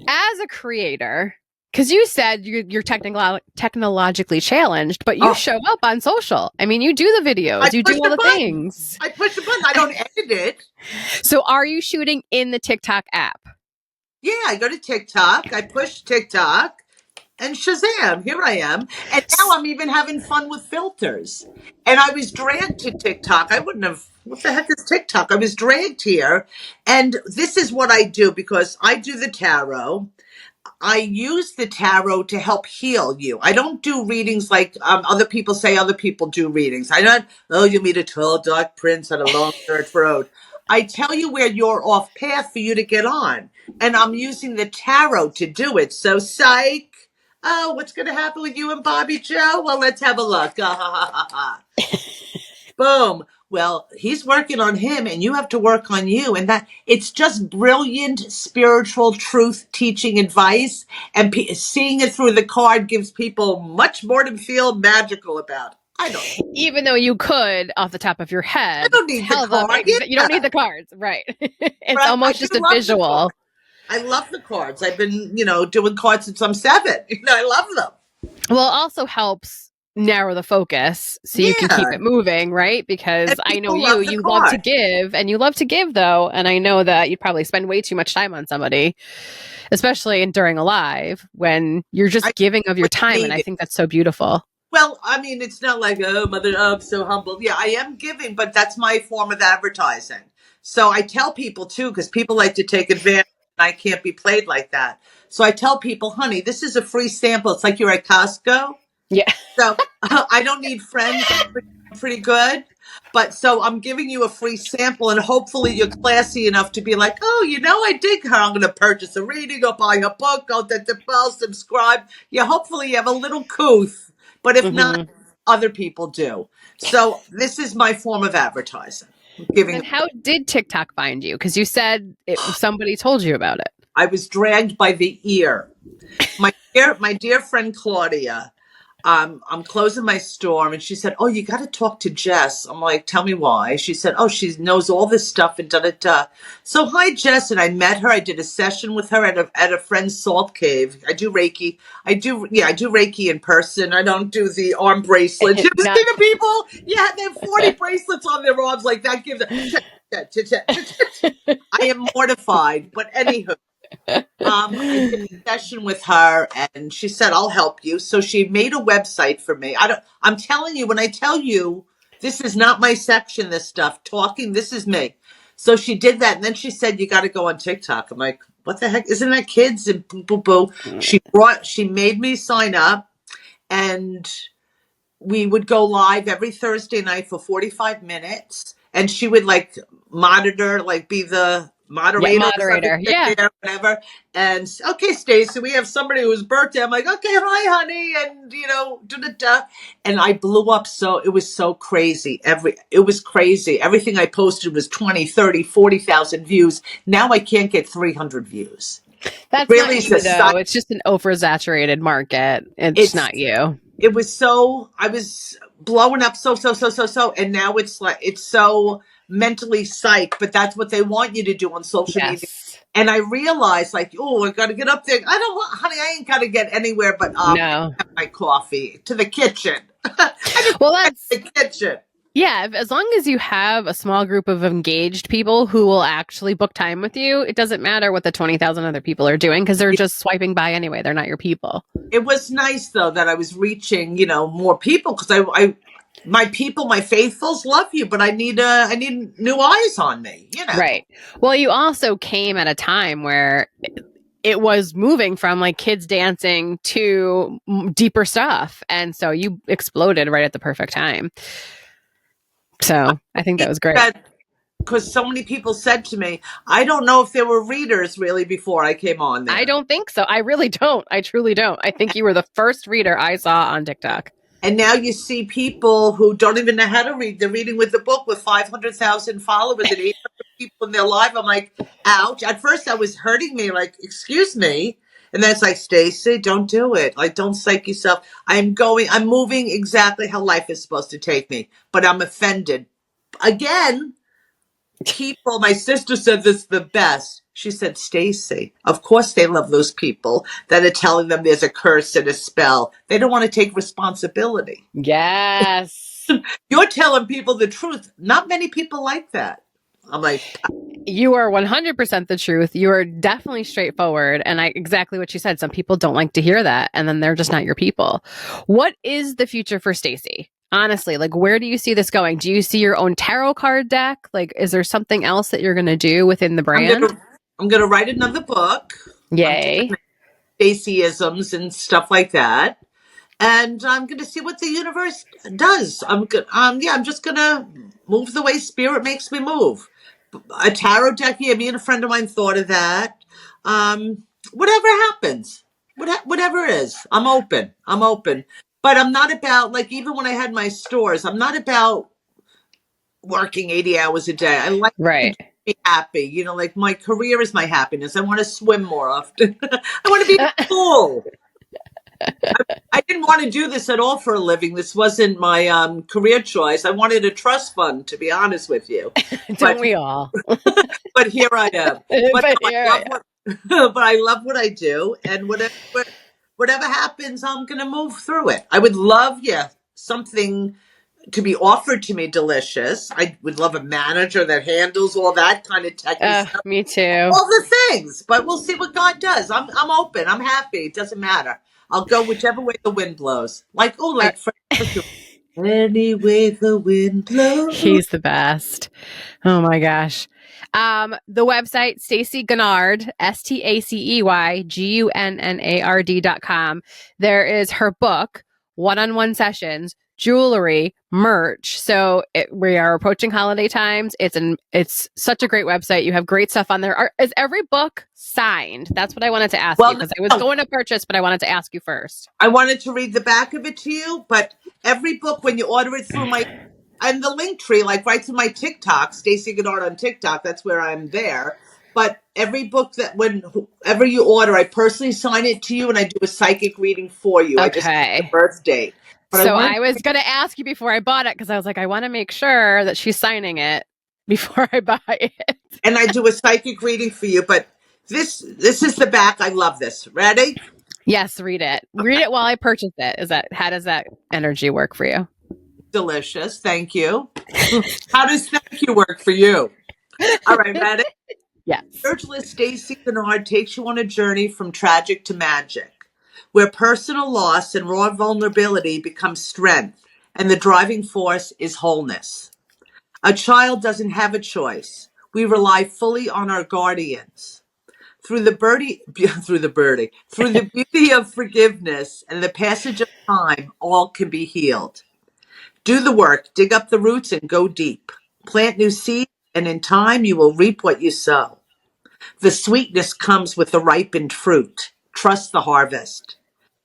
as a creator, because you said you're technologically challenged, but you show up on social. I mean, you do the videos, you do all the things. I push a button. I don't edit it. So are you shooting in the TikTok app? Yeah, I go to TikTok. I push TikTok. and Shazam, here I am. And now I'm even having fun with filters. And I was dragged to TikTok. I wouldn't have, what the heck is TikTok? I was dragged here. And this is what I do because I do the tarot. I use the tarot to help heal you. I don't do readings like other people say other people do readings. I don't, oh, you meet a tall, dark prince on a long dirt road. I tell you where you're off path for you to get on. And I'm using the tarot to do it. So, psych. Oh, what's going to happen with you and Bobby Joe? Well, let's have a look. Boom. Well, he's working on him and you have to work on you. And that it's just brilliant spiritual truth teaching advice. And seeing it through the card gives people much more to feel magical about. I don't. Even though you could, off the top of your head, I don't need tell the card. them you don't need the cards, right? It's Right? almost just a visual. I love the cards. I've been, doing cards since I'm 7. I love them. Well, it also helps narrow the focus so you can keep it moving, right? Because I know you love to give, and you love to give though, and I know that you'd probably spend way too much time on somebody, especially during a live when you're just giving of your time, and I think that's so beautiful. Well, I mean, it's not like, oh, mother, I'm so humble. Yeah, I am giving, but that's my form of advertising. So I tell people too, because people like to take advantage. I can't be played like that. So I tell people, honey, this is a free sample. It's like you're at Costco. Yeah. So I don't need friends. I'm pretty good. But so I'm giving you a free sample and hopefully you're classy enough to be like, oh, I dig her. I'm going to purchase a reading or buy a book. I'll subscribe. Yeah, hopefully you have a little couth. But if not, other people do. So this is my form of advertising. And how did TikTok find you? Because you said somebody told you about it. I was dragged by the ear. My dear friend Claudia, I'm closing my store and she said, oh, you got to talk to Jess. I'm like, tell me why. She said, oh, she knows all this stuff and da-da-da. So hi, Jess. And I met her. I did a session with her at a friend's salt cave. I do Reiki. I do Reiki in person. I don't do the arm bracelet. You ever see the people? Yeah, they have 40 bracelets on their arms like that. Gives I am mortified. But anywho. I did a session with her and she said, I'll help you. So she made a website for me. I'm telling you, when I tell you, this is not my section, this stuff, talking, this is me. So she did that. And then she said, you got to go on TikTok. I'm like, what the heck? Isn't that kids? And boo, boo, boo. She made me sign up and we would go live every Thursday night for 45 minutes. And she would monitor, be the moderator, whatever. And okay, Stacey, we have somebody whose birthday. I'm like, okay, hi, honey, and da-da-da. And I blew up. So it was so crazy. It was crazy. Everything I posted was 20, 30, 40,000 views. Now I can't get 300 views. That's really not you, though. It's just an oversaturated market. It's not you. It was so, I was blowing up so, and now it's so mentally psyched, but that's what they want you to do on social media. And I realized oh, I got to get up there. Honey, I ain't got to get anywhere but have my coffee to the kitchen. Well, that's the kitchen. Yeah, as long as you have a small group of engaged people who will actually book time with you, it doesn't matter what the 20,000 other people are doing because they're just swiping by anyway. They're not your people. It was nice, though, that I was reaching, more people because my people, my faithfuls love you, but I need new eyes on me, Right. Well, you also came at a time where it was moving from kids dancing to deeper stuff. And so you exploded right at the perfect time. So I think that was great. Because so many people said to me, I don't know if there were readers really before I came on there. I don't think so. I really don't. I truly don't. I think you were the first reader I saw on TikTok. And now you see people who don't even know how to read. They're reading with the book with 500,000 followers and 800 people in their life. I'm like, ouch. At first that was hurting me. Excuse me. And then it's like, Stacey, don't do it. Don't psych yourself. I'm moving exactly how life is supposed to take me. But I'm offended. Again, people, my sister said this the best. She said, Stacey, of course they love those people that are telling them there's a curse and a spell. They don't want to take responsibility. Yes. You're telling people the truth. Not many people like that. I'm like, You are 100% the truth. You are definitely straightforward. And exactly what you said. Some people don't like to hear that. And then they're just not your people. What is the future for Stacey? Honestly, like, where do you see this going? Do you see your own tarot card deck? Like, is there something else that you're going to do within the brand? I'm gonna write another book. I'm Yay. doing Staceyisms and stuff like that. And I'm going to see what the universe does. I'm good. Yeah, I'm just going to move the way spirit makes me move. A tarot deck. Yeah, me and a friend of mine thought of that. Whatever happens, whatever it is, I'm open. I'm open. But I'm not about, like, even when I had my stores, I'm not about working 80 hours a day. I like to Right. be happy. You know, like my career is my happiness. I want to swim more often. I want to be in a pool. I didn't want to do this at all for a living. This wasn't my career choice. I wanted a trust fund, to be honest with you. Don't we all? But here I am. But But no, here I love what, but I love what I do, and whatever happens, I'm gonna move through it. I would love, yeah, something to be offered to me delicious. I would love a manager that handles all that kind of techie stuff, me too. all the things. But we'll see what God does. I'm open. I'm happy. It doesn't matter. I'll go whichever way the wind blows. Like, oh, like any way the wind blows. He's the best. Oh my gosh. The website, Stacey Gunnard, STACEYGUNNARD.com. There is her book, one-on-one sessions, jewelry, merch. So we are approaching holiday times. It's such a great website. You have great stuff on there. Is every book signed? That's what I wanted to ask you, because I was going to purchase, but I wanted to ask you first. I wanted to read the back of it to you, but every book, when you order it through my, and the link tree, like right through my TikTok, Stacey Gunnard on TikTok, that's where I'm there. But every book that whenever you order, I personally sign it to you and I do a psychic reading for you. Okay. I just the birth date. But so I was going to ask you before I bought it, because I was like, I want to make sure that she's signing it before I buy it. And I do a psychic reading for you. But this is the back. I love this. Ready? Yes, read it. Okay. Read it while I purchase it. How does that energy work for you? Delicious. Thank you. How does thank you work for you? All right, ready? Yes. Spiritualist Stacey Gunnard takes you on a journey from tragic to magic, where personal loss and raw vulnerability become strength, and the driving force is wholeness. A child doesn't have a choice. We rely fully on our guardians. Through the beauty of forgiveness and the passage of time, all can be healed. Do the work, dig up the roots, and go deep. Plant new seeds, and in time you will reap what you sow. The sweetness comes with the ripened fruit. Trust the harvest.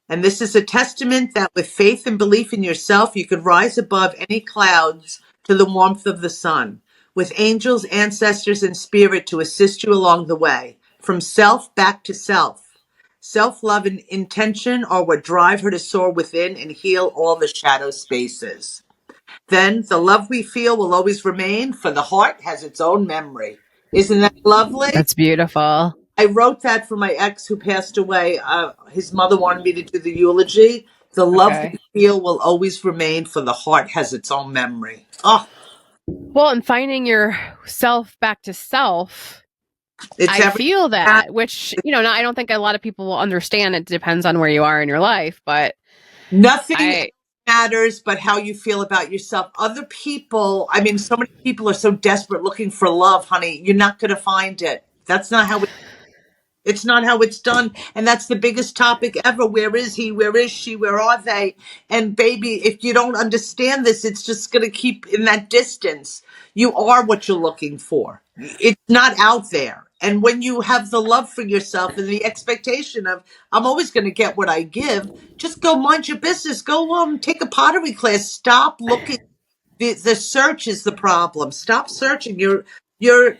And this is a testament that with faith and belief in yourself, you could rise above any clouds to the warmth of the sun, with angels, ancestors, and spirit to assist you along the way, from self back to self. Self-love and intention are what drive her to soar within and heal all the shadow spaces. Then the love we feel will always remain, for the heart has its own memory. Isn't that lovely? That's beautiful. I wrote that for my ex who passed away. His mother wanted me to do the eulogy. The love we feel will always remain, for the heart has its own memory. Oh. Well, and finding yourself back to self, I feel that, which, I don't think a lot of people will understand. It depends on where you are in your life, but nothing matters but how you feel about yourself. Other people, so many people are so desperate looking for love, honey. You're not going to find it. That's not how it's not how it's done. And that's the biggest topic ever. Where is he? Where is she? Where are they? And baby, if you don't understand this, it's just going to keep in that distance. You are what you're looking for. It's not out there. And when you have the love for yourself and the expectation of, I'm always going to get what I give, just go mind your business. Go take a pottery class. Stop looking. The search is the problem. Stop searching. You're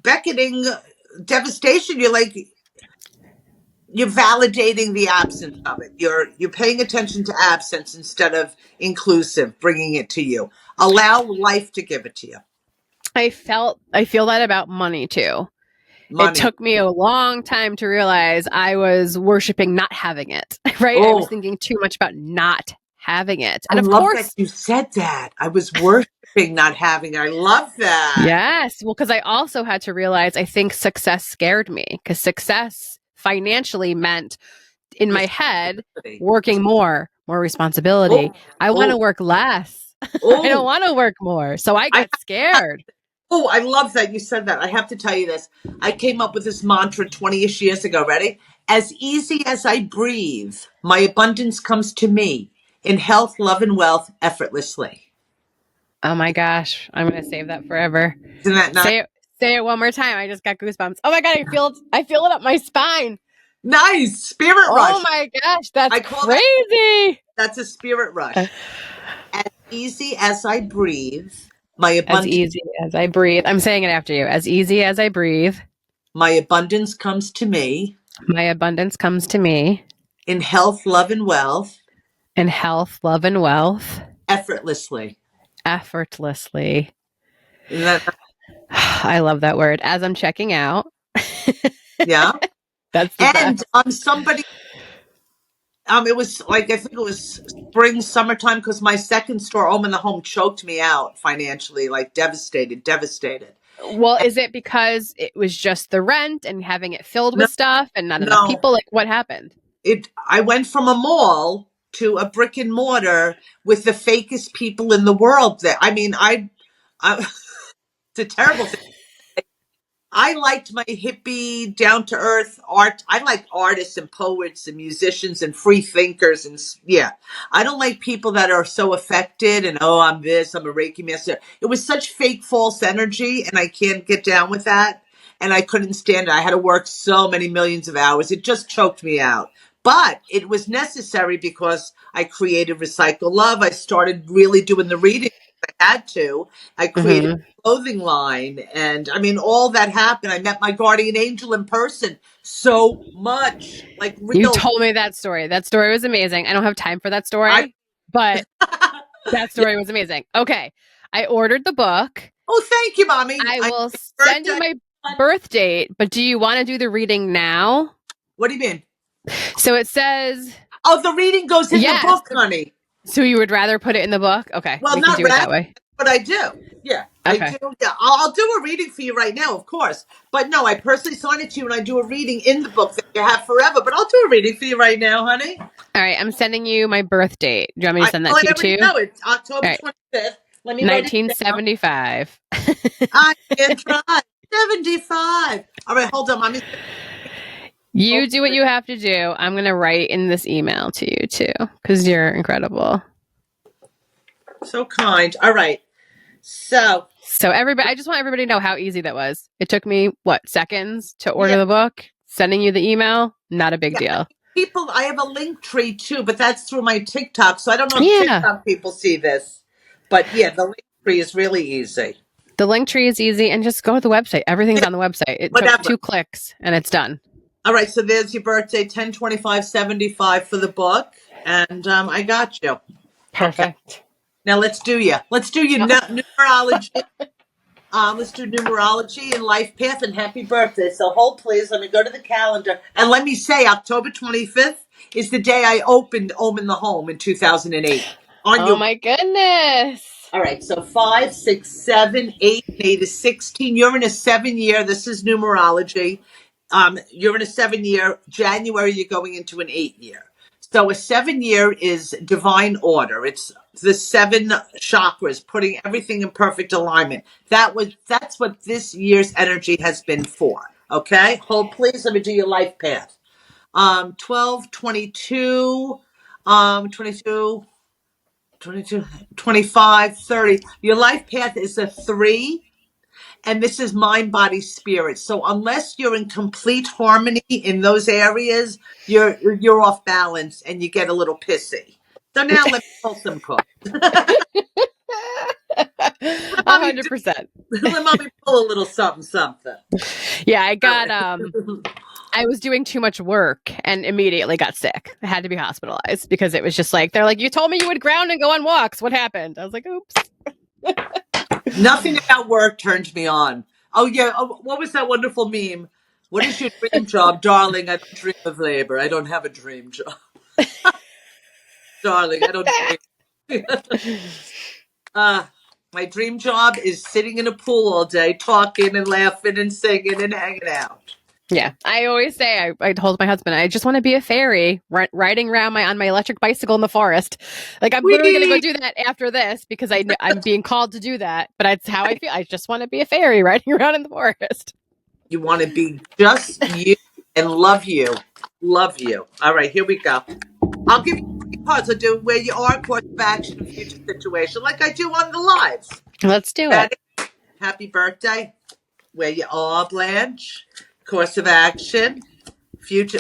beckoning devastation. You're validating the absence of it. You're paying attention to absence instead of inclusive, bringing it to you. Allow life to give it to you. I feel that about money too. It took me a long time to realize I was worshiping not having it, right? I was thinking too much about not having it. And of course, that you said that. I was worshiping not having. I love that. Yes. Well, because I also had to realize I think success scared me because success financially meant in my head working more responsibility. I want to work less. I don't want to work more. So I got scared. Oh, I love that you said that. I have to tell you this. I came up with this mantra 20-ish years ago. Ready? As easy as I breathe, my abundance comes to me in health, love, and wealth effortlessly. Oh my gosh. I'm going to save that forever. Isn't that nice? Say it one more time. I just got goosebumps. Oh my God. I feel it up my spine. Nice. Spirit rush. Oh my gosh. That's crazy. That's a spirit rush. As easy as I breathe, my abundance. As easy as I breathe. I'm saying it after you. As easy as I breathe, my abundance comes to me. My abundance comes to me. In health, love, and wealth. In health, love, and wealth. Effortlessly. I love that word. As I'm checking out. Yeah. That's the best. Somebody, it was like, I think it was spring, summertime, because my second store, Home in the Home, choked me out financially, like devastated. Well, is it because it was just the rent and having it filled with stuff and not enough people? Like, what happened? I went from a mall to a brick and mortar with the fakest people in the world. It's a terrible thing. I liked my hippie, down to earth art. I like artists and poets and musicians and free thinkers. And I don't like people that are so affected and, oh, I'm a Reiki master. It was such fake, false energy, and I can't get down with that. And I couldn't stand it. I had to work so many millions of hours. It just choked me out. But it was necessary because I created Recycle Love. I started really doing the reading. I had to. I created a clothing line, and all that happened. I met my guardian angel in person so much. Like, real. You told me that story. That story was amazing. I don't have time for that story, but that story was amazing. Okay. I ordered the book. Oh, thank you, Mommy. I will send you my birth date, but do you want to do the reading now? What do you mean? So it says... Oh, the reading goes in the book, honey. So you would rather put it in the book? Okay. Well, we can do it that way. But I do. Yeah. Okay. I do. Yeah. I'll do a reading for you right now, of course. But no, I personally sign it to you and I do a reading in the book that you have forever. But I'll do a reading for you right now, honey. All right. I'm sending you my birth date. Do you want me to send that to you too? No, it's October 25th. Let me 1975. I can try. 75. All right, hold on, Mommy. You do what you have to do. I'm going to write in this email to you too, because you're incredible. So kind. All right. So everybody, I just want everybody to know how easy that was. It took me, seconds to order the book, sending you the email, not a big deal. People, I have a link tree too, but that's through my TikTok. So I don't know if TikTok people see this. But the link tree is really easy. The link tree is easy, and just go to the website. Everything's on the website. It took 2 clicks and it's done. All right. So there's your birthday, 10/25/75 for the book. And I got you. Perfect. Okay. Now let's do numerology. Let's do numerology and life path and happy birthday. So hold please. Let me go to the calendar. And let me say October 25th is the day I opened Home in the Home in 2008. My goodness. All right. So 5, 6, 7, 8, 8 is 16. You're in a 7-year. This is numerology. You're in a 7-year. January, you're going into an 8-year. So a 7-year is divine order. It's the 7 chakras, putting everything in perfect alignment. That's what this year's energy has been for. Okay? Hold please. Let me do your life path. 12, 22, 22, 22, 25, 30. Your life path is a 3. And this is mind, body, spirit. So unless you're in complete harmony in those areas, you're off balance and you get a little pissy. So now let me pull some cards. 100%. Let Mommy pull a little something. Yeah, I got I was doing too much work and immediately got sick. I had to be hospitalized because it was just like, they're like, you told me you would ground and go on walks. What happened? I was like, oops. Nothing about work turned me on. Oh, yeah. Oh, what was that wonderful meme? What is your dream job? Darling, I don't dream of labor. I don't have a dream job. Darling, I don't dream. My dream job is sitting in a pool all day, talking and laughing and singing and hanging out. Yeah, I always say, I told my husband, I just want to be a fairy riding around on my electric bicycle in the forest. Like, I'm literally going to go do that after this because I'm being called to do that. But that's how I feel. I just want to be a fairy riding around in the forest. You want to be just you and love you. Love you. All right, here we go. I'll give you 3 cards. I'll do where you are, course of action, and future situation, like I do on the lives. Let's do Ready? it. Happy birthday. Where you are, Blanche. Course of action. Future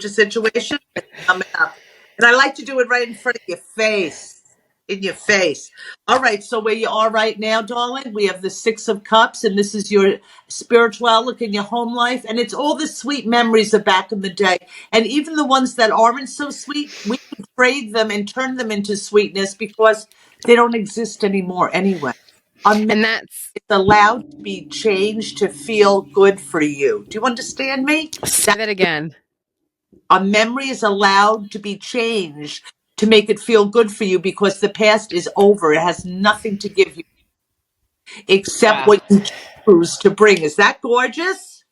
situation coming up. And I like to do it right in front of your face. In your face. All right, so where you are right now, darling, we have the 6 of Cups, and this is your spiritual look in your home life. And it's all the sweet memories of back in the day. And even the ones that aren't so sweet, we can trade them and turn them into sweetness because they don't exist anymore anyway. And that's It's allowed to be changed to feel good for you. Do you understand me? Say that again. A memory is allowed to be changed to make it feel good for you because the past is over. It has nothing to give you except Wow. what you choose to bring. Is that gorgeous?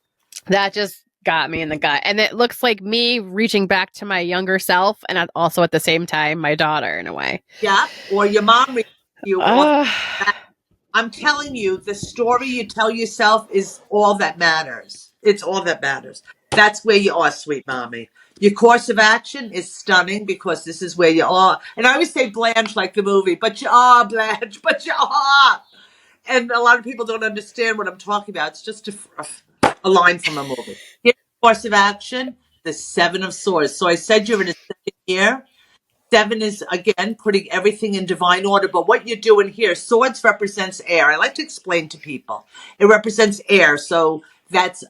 That just got me in the gut. And it looks like me reaching back to my younger self and also at the same time, my daughter in a way. Yeah. Or your mom reached you. Uh, I'm telling you, the story you tell yourself is all that matters. It's all that matters. That's where you are, sweet mommy. Your course of action is stunning because this is where you are. And I always say Blanche like the movie, but you are, Blanche, but you are. And a lot of people don't understand what I'm talking about. It's just a line from a movie. Here's the course of action, the 7 of Swords. So I said you're in a second year. 7 is, again, putting everything in divine order. But what you're doing here, swords represents air. I like to explain to people. It represents air. So that's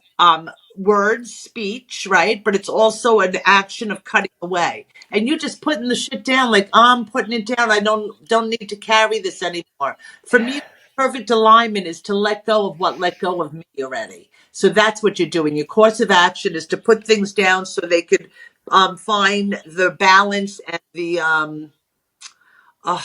words, speech, right? But it's also an action of cutting away. And you just putting the shit down like, I'm putting it down. I don't need to carry this anymore. For me, perfect alignment is to let go of what let go of me already. So that's what you're doing. Your course of action is to put things down so they could find the balance and the uh,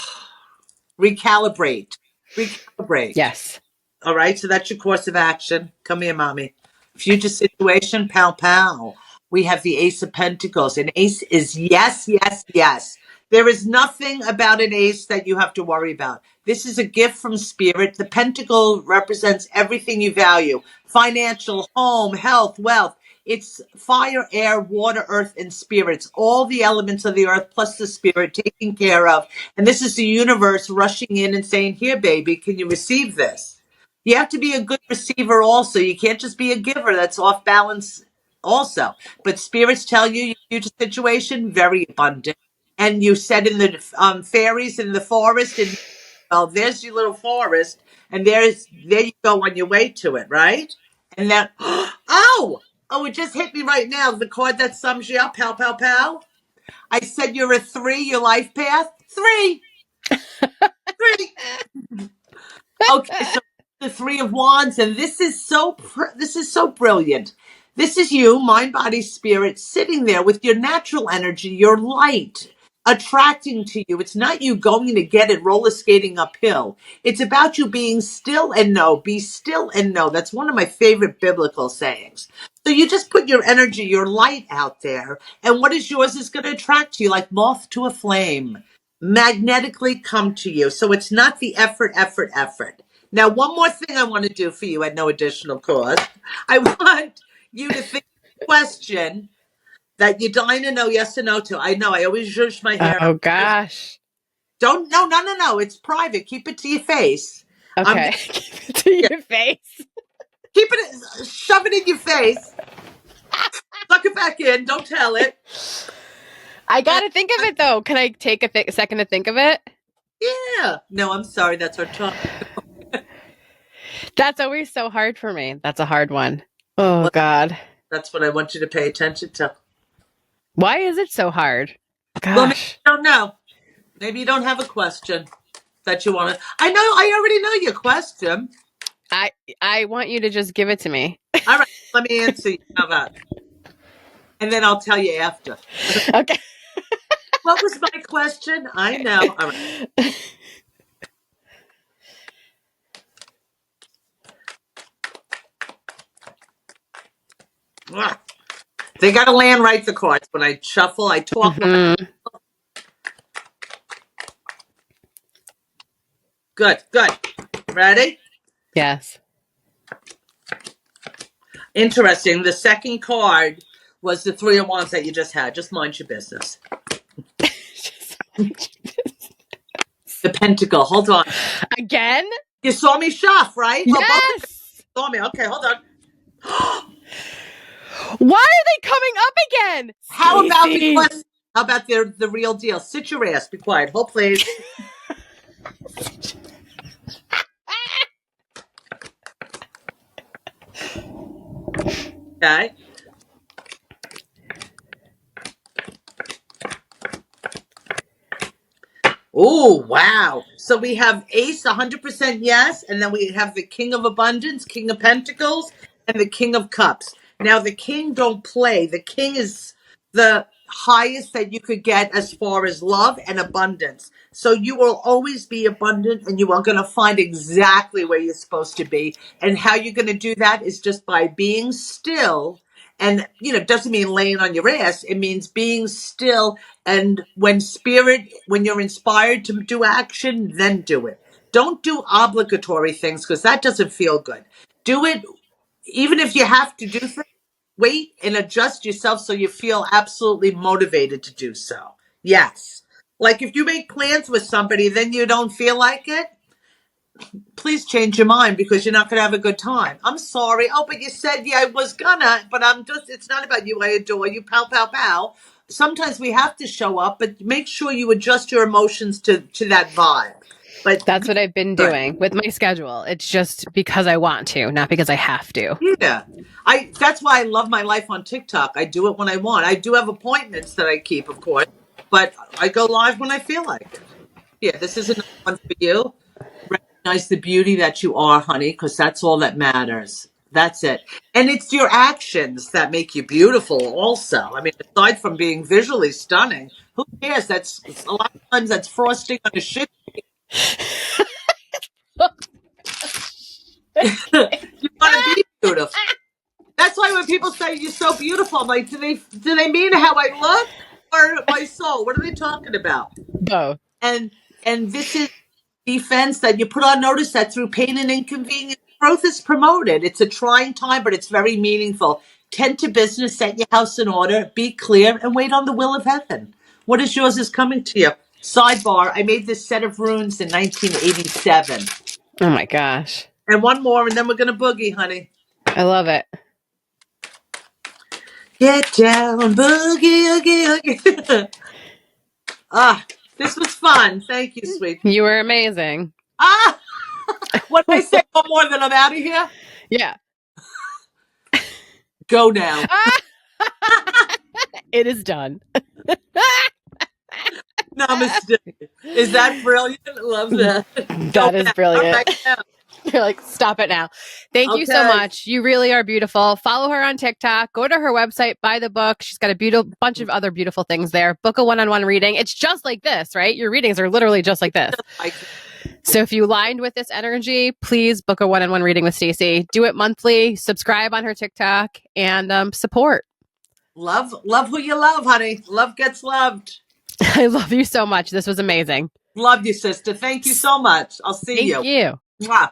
recalibrate. Recalibrate. yes. All right, so that's your course of action. Come here, mommy. Future situation, pal, pal. We have the Ace of Pentacles. An ace is yes, yes, yes. There is nothing about an ace that you have to worry about. This is a gift from spirit. The pentacle represents everything you value: financial, home, health, wealth. It's fire, air, water, earth, and spirits. All the elements of the earth plus the spirit taken care of. And this is the universe rushing in and saying, here, baby, can you receive this? You have to be a good receiver also. You can't just be a giver. That's off balance also. But spirits tell you your future situation, very abundant. And you said in the fairies in the forest, and well, there's your little forest, and there you go on your way to it, right? And then, it just hit me right now. The card that sums you up, pow, pow, pow. I said you're a 3, your life path. 3. 3. Okay, so the 3 of Wands, and this is so brilliant. This is you, mind, body, spirit, sitting there with your natural energy, your light attracting to you. It's not you going to get it roller skating uphill. It's about you being still and know. Be still and know. That's one of my favorite biblical sayings. So you just put your energy, your light out there, and what is yours is going to attract you like moth to a flame, magnetically come to you. So it's not the effort, effort, effort. Now, one more thing I want to do for you at no additional cost. I want you to think of a question that you're dying to know yes or no to. I know I always zhuzh my hair. Oh, gosh. Don't, no. It's private. Keep it to your face. Okay. To your face. Keep it, shove it in your face. Suck it back in. Don't tell it. I got to think of it, though. Can I take a second to think of it? Yeah. No, I'm sorry. That's our talk. That's always so hard for me. That's a hard one. Oh, Well, God. that's what I want you to pay attention to. Why is it so hard? Well, maybe Gosh. you don't know. Maybe you don't have a question that you want to. I already know your question. I want you to just give it to me. All right, let me answer you. How about? And then I'll tell you after. Okay. What was my question? I know. All right. Ugh. They got to land right, the cards. When I shuffle, I talk. Good, good. Ready? Yes. Interesting. The second card was the Three of Wands that you just had. Just mind your business. The Pentacle. Hold on. Again? You saw me shuff, right? Yes. Well, both of you saw me. Okay, hold on. Why are they coming up again? How about Stacey? the question? How about the real deal? Sit your ass. Be quiet. Hold, please. Okay. Oh, wow. So we have Ace, 100% yes. And then we have the King of Abundance, King of Pentacles, and the King of Cups. Now, the King don't play. The King is the highest that you could get as far as love and abundance. So you will always be abundant, and you are going to find exactly where you're supposed to be. And how you're going to do that is just by being still. And, doesn't mean laying on your ass. It means being still. And when you're inspired to do action, then do it. Don't do obligatory things, because that doesn't feel good. Do it, even if you have to do things, wait and adjust yourself so you feel absolutely motivated to do so. Yes. Like if you make plans with somebody, then you don't feel like it, please change your mind, because you're not going to have a good time. I'm sorry. Oh, but you said, yeah, I was gonna, but it's not about you. I adore you. Pow, pow, pow. Sometimes we have to show up, but make sure you adjust your emotions to that vibe. But that's what I've been doing with my schedule. It's just because I want to, not because I have to. Yeah. That's why I love my life on TikTok. I do it when I want. I do have appointments that I keep, of course, but I go live when I feel like it. Yeah, this is another one for you. Recognize the beauty that you are, honey, because that's all that matters. That's it. And it's your actions that make you beautiful also. I mean, aside from being visually stunning, who cares? That's a lot of times that's frosting on a shit. You want to be beautiful. That's why when people say you're so beautiful, I'm like, do they mean how I look or my soul? What are they talking about? Both. And this is defense that you put on notice that through pain and inconvenience, growth is promoted. It's a trying time, but it's very meaningful. Tend to business, set your house in order, be clear, and wait on the will of heaven. What is yours is coming to you. Sidebar, I made this set of runes in 1987. Oh my gosh. And one more, and then we're going to boogie, honey. I love it. Get down, boogie, oogie, oogie. This was fun. Thank you, sweet. You were amazing. What did I say? One more, then I'm out of here? Yeah. Go now. It is done. Namaste. Is that brilliant? Love that. That is brilliant. Right now. You're like, stop it now. Thank you so much. You really are beautiful. Follow her on TikTok. Go to her website, buy the book. She's got a bunch of other beautiful things there. Book a one-on-one reading. It's just like this, right? Your readings are literally just like this. So if you aligned with this energy, please book a one-on-one reading with Stacey. Do it monthly. Subscribe on her TikTok and support. Love who you love, honey. Love gets loved. I love you so much. This was amazing. Love you, sister. Thank you so much. I'll see you. Thank you. Mwah.